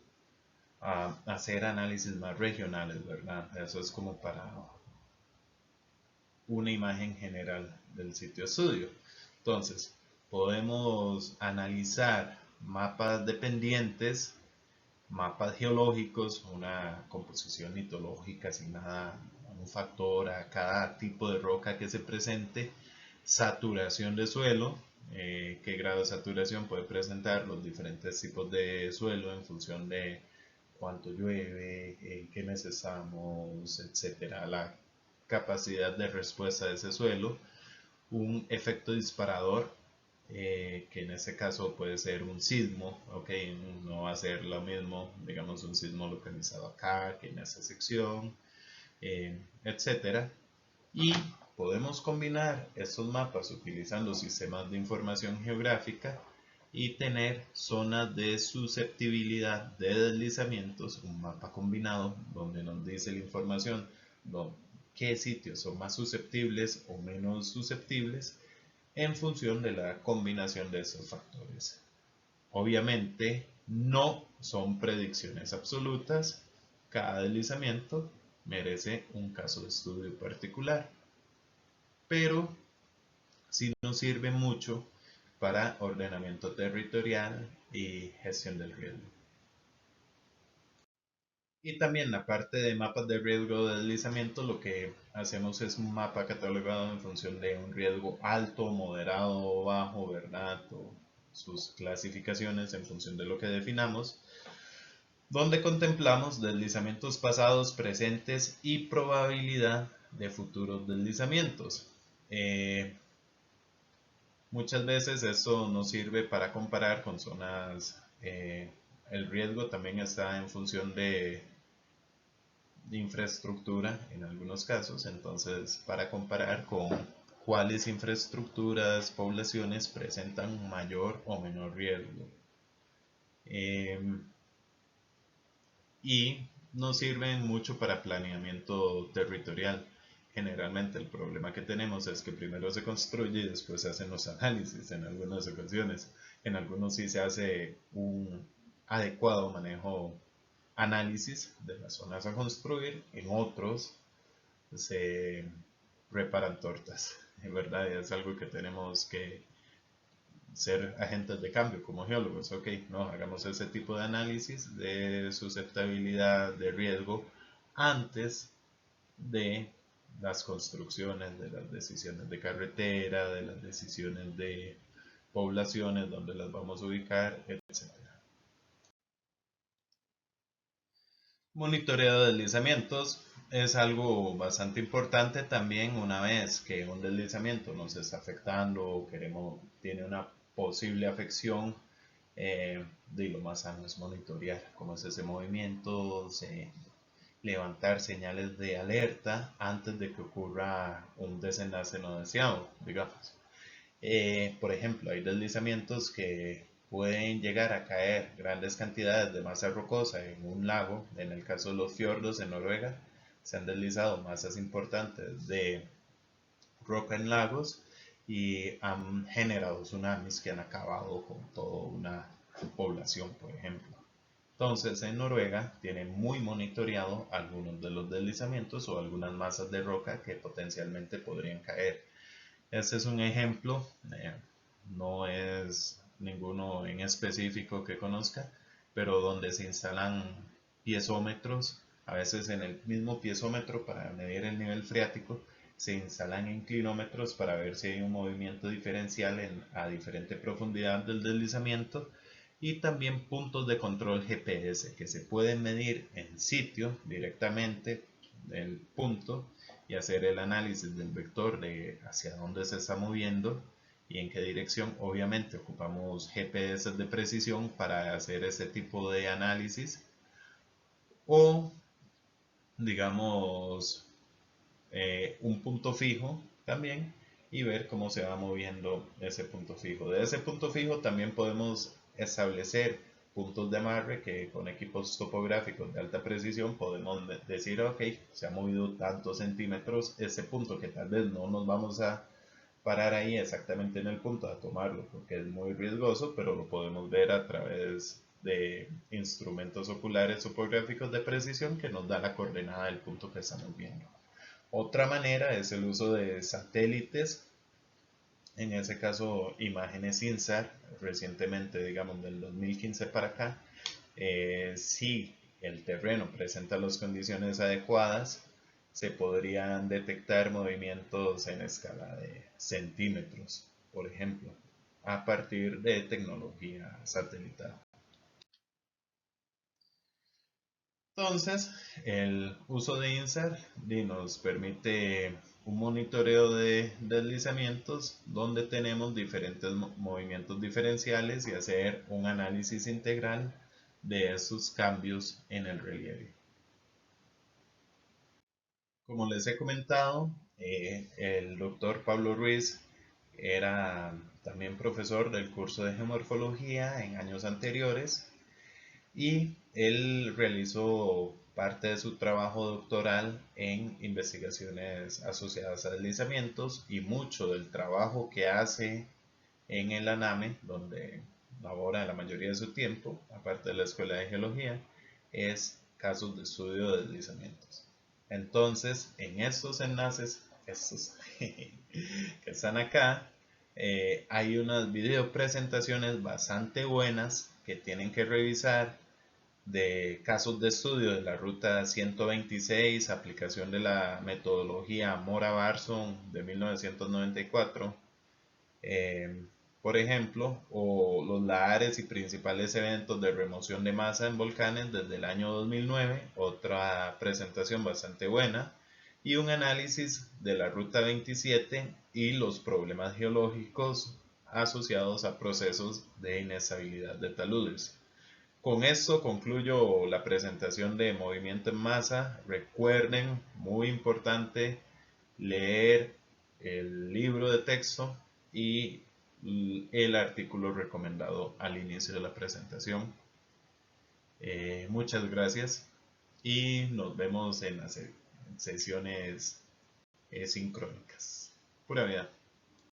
hacer análisis más regionales, ¿verdad? Eso es como para una imagen general del sitio estudio. Entonces, podemos analizar mapas dependientes, mapas geológicos, una composición litológica asignada a un factor a cada tipo de roca que se presente, saturación de suelo, qué grado de saturación puede presentar los diferentes tipos de suelo en función de cuánto llueve, en qué mes estamos, etcétera, la capacidad de respuesta de ese suelo, un efecto disparador, que en este caso puede ser un sismo, ok, no va a ser lo mismo, digamos, un sismo localizado acá que en esta sección, etcétera. Y podemos combinar estos mapas utilizando sistemas de información geográfica y tener zonas de susceptibilidad de deslizamientos, un mapa combinado donde nos dice la información qué sitios son más susceptibles o menos susceptibles en función de la combinación de estos factores. Obviamente no son predicciones absolutas, cada deslizamiento merece un caso de estudio particular, pero sí nos sirve mucho para ordenamiento territorial y gestión del riesgo. Y también la parte de mapas de riesgo de deslizamiento, lo que hacemos es un mapa catalogado en función de un riesgo alto, moderado o bajo, ¿verdad? O sus clasificaciones en función de lo que definamos, donde contemplamos deslizamientos pasados, presentes y probabilidad de futuros deslizamientos. Muchas veces esto nos sirve para comparar con zonas, el riesgo también está en función de infraestructura en algunos casos, entonces para comparar con cuáles infraestructuras, poblaciones presentan mayor o menor riesgo. Y nos sirven mucho para planeamiento territorial. generalmente el problema que tenemos es que primero se construye y después se hacen los análisis en algunas ocasiones. En algunos sí se hace un adecuado manejo análisis de las zonas a construir, en otros se reparan tortas, en verdad es algo que tenemos que ser agentes de cambio como geólogos. Ok, no, hagamos ese tipo de análisis de susceptibilidad, de riesgo, antes de las construcciones, de las decisiones de carretera, de las decisiones de poblaciones, donde las vamos a ubicar, etcétera. Monitoreo de deslizamientos es algo bastante importante también una vez que un deslizamiento nos está afectando o tiene una posible afección. De lo más sano es monitorear cómo es ese movimiento, levantar señales de alerta antes de que ocurra un desenlace no deseado, digamos. Por ejemplo, hay deslizamientos que pueden llegar a caer grandes cantidades de masa rocosa en un lago. En el caso de los fiordos en Noruega, se han deslizado masas importantes de roca en lagos y han generado tsunamis que han acabado con toda una población, por ejemplo. Entonces, en Noruega tienen muy monitoreado algunos de los deslizamientos o algunas masas de roca que potencialmente podrían caer. Este es un ejemplo, no es ninguno en específico que conozca, pero donde se instalan piezómetros, a veces en el mismo piezómetro para medir el nivel freático, se instalan inclinómetros para ver si hay un movimiento diferencial a diferente profundidad del deslizamiento, y también puntos de control GPS que se pueden medir en sitio directamente del punto y hacer el análisis del vector de hacia dónde se está moviendo y en qué dirección. Obviamente ocupamos GPS de precisión para hacer ese tipo de análisis, o digamos un punto fijo también, y ver cómo se va moviendo ese punto fijo. De ese punto fijo también podemos establecer puntos de amarre que con equipos topográficos de alta precisión podemos decir, ok, se ha movido tantos centímetros ese punto, que tal vez no nos vamos a parar ahí exactamente en el punto a tomarlo porque es muy riesgoso, pero lo podemos ver a través de instrumentos oculares topográficos de precisión que nos da la coordenada del punto que estamos viendo. Otra manera es el uso de satélites, en ese caso imágenes INSAR, recientemente, digamos del 2015 para acá. Si el terreno presenta las condiciones adecuadas, se podrían detectar movimientos en escala de centímetros, por ejemplo, a partir de tecnología satelital. Entonces, el uso de INSAR nos permite un monitoreo de deslizamientos donde tenemos diferentes movimientos diferenciales y hacer un análisis integral de esos cambios en el relieve. Como les he comentado, el doctor Pablo Ruiz era también profesor del curso de geomorfología en años anteriores, y él realizó parte de su trabajo doctoral en investigaciones asociadas a deslizamientos, y mucho del trabajo que hace en el ANAME, donde labora la mayoría de su tiempo, aparte de la Escuela de Geología, es casos de estudio de deslizamientos. Entonces, en estos enlaces, estos que están acá, hay unas video presentaciones bastante buenas que tienen que revisar de casos de estudio de la ruta 126, aplicación de la metodología Mora-Barson de 1994, por ejemplo, o los lahares y principales eventos de remoción de masa en volcanes desde el año 2009, otra presentación bastante buena, y un análisis de la ruta 27 y los problemas geológicos asociados a procesos de inestabilidad de taludes. Con esto concluyo la presentación de movimiento en masa. Recuerden, muy importante, leer el libro de texto y el artículo recomendado al inicio de la presentación. Muchas gracias y nos vemos en las sesiones sincrónicas. Pura vida.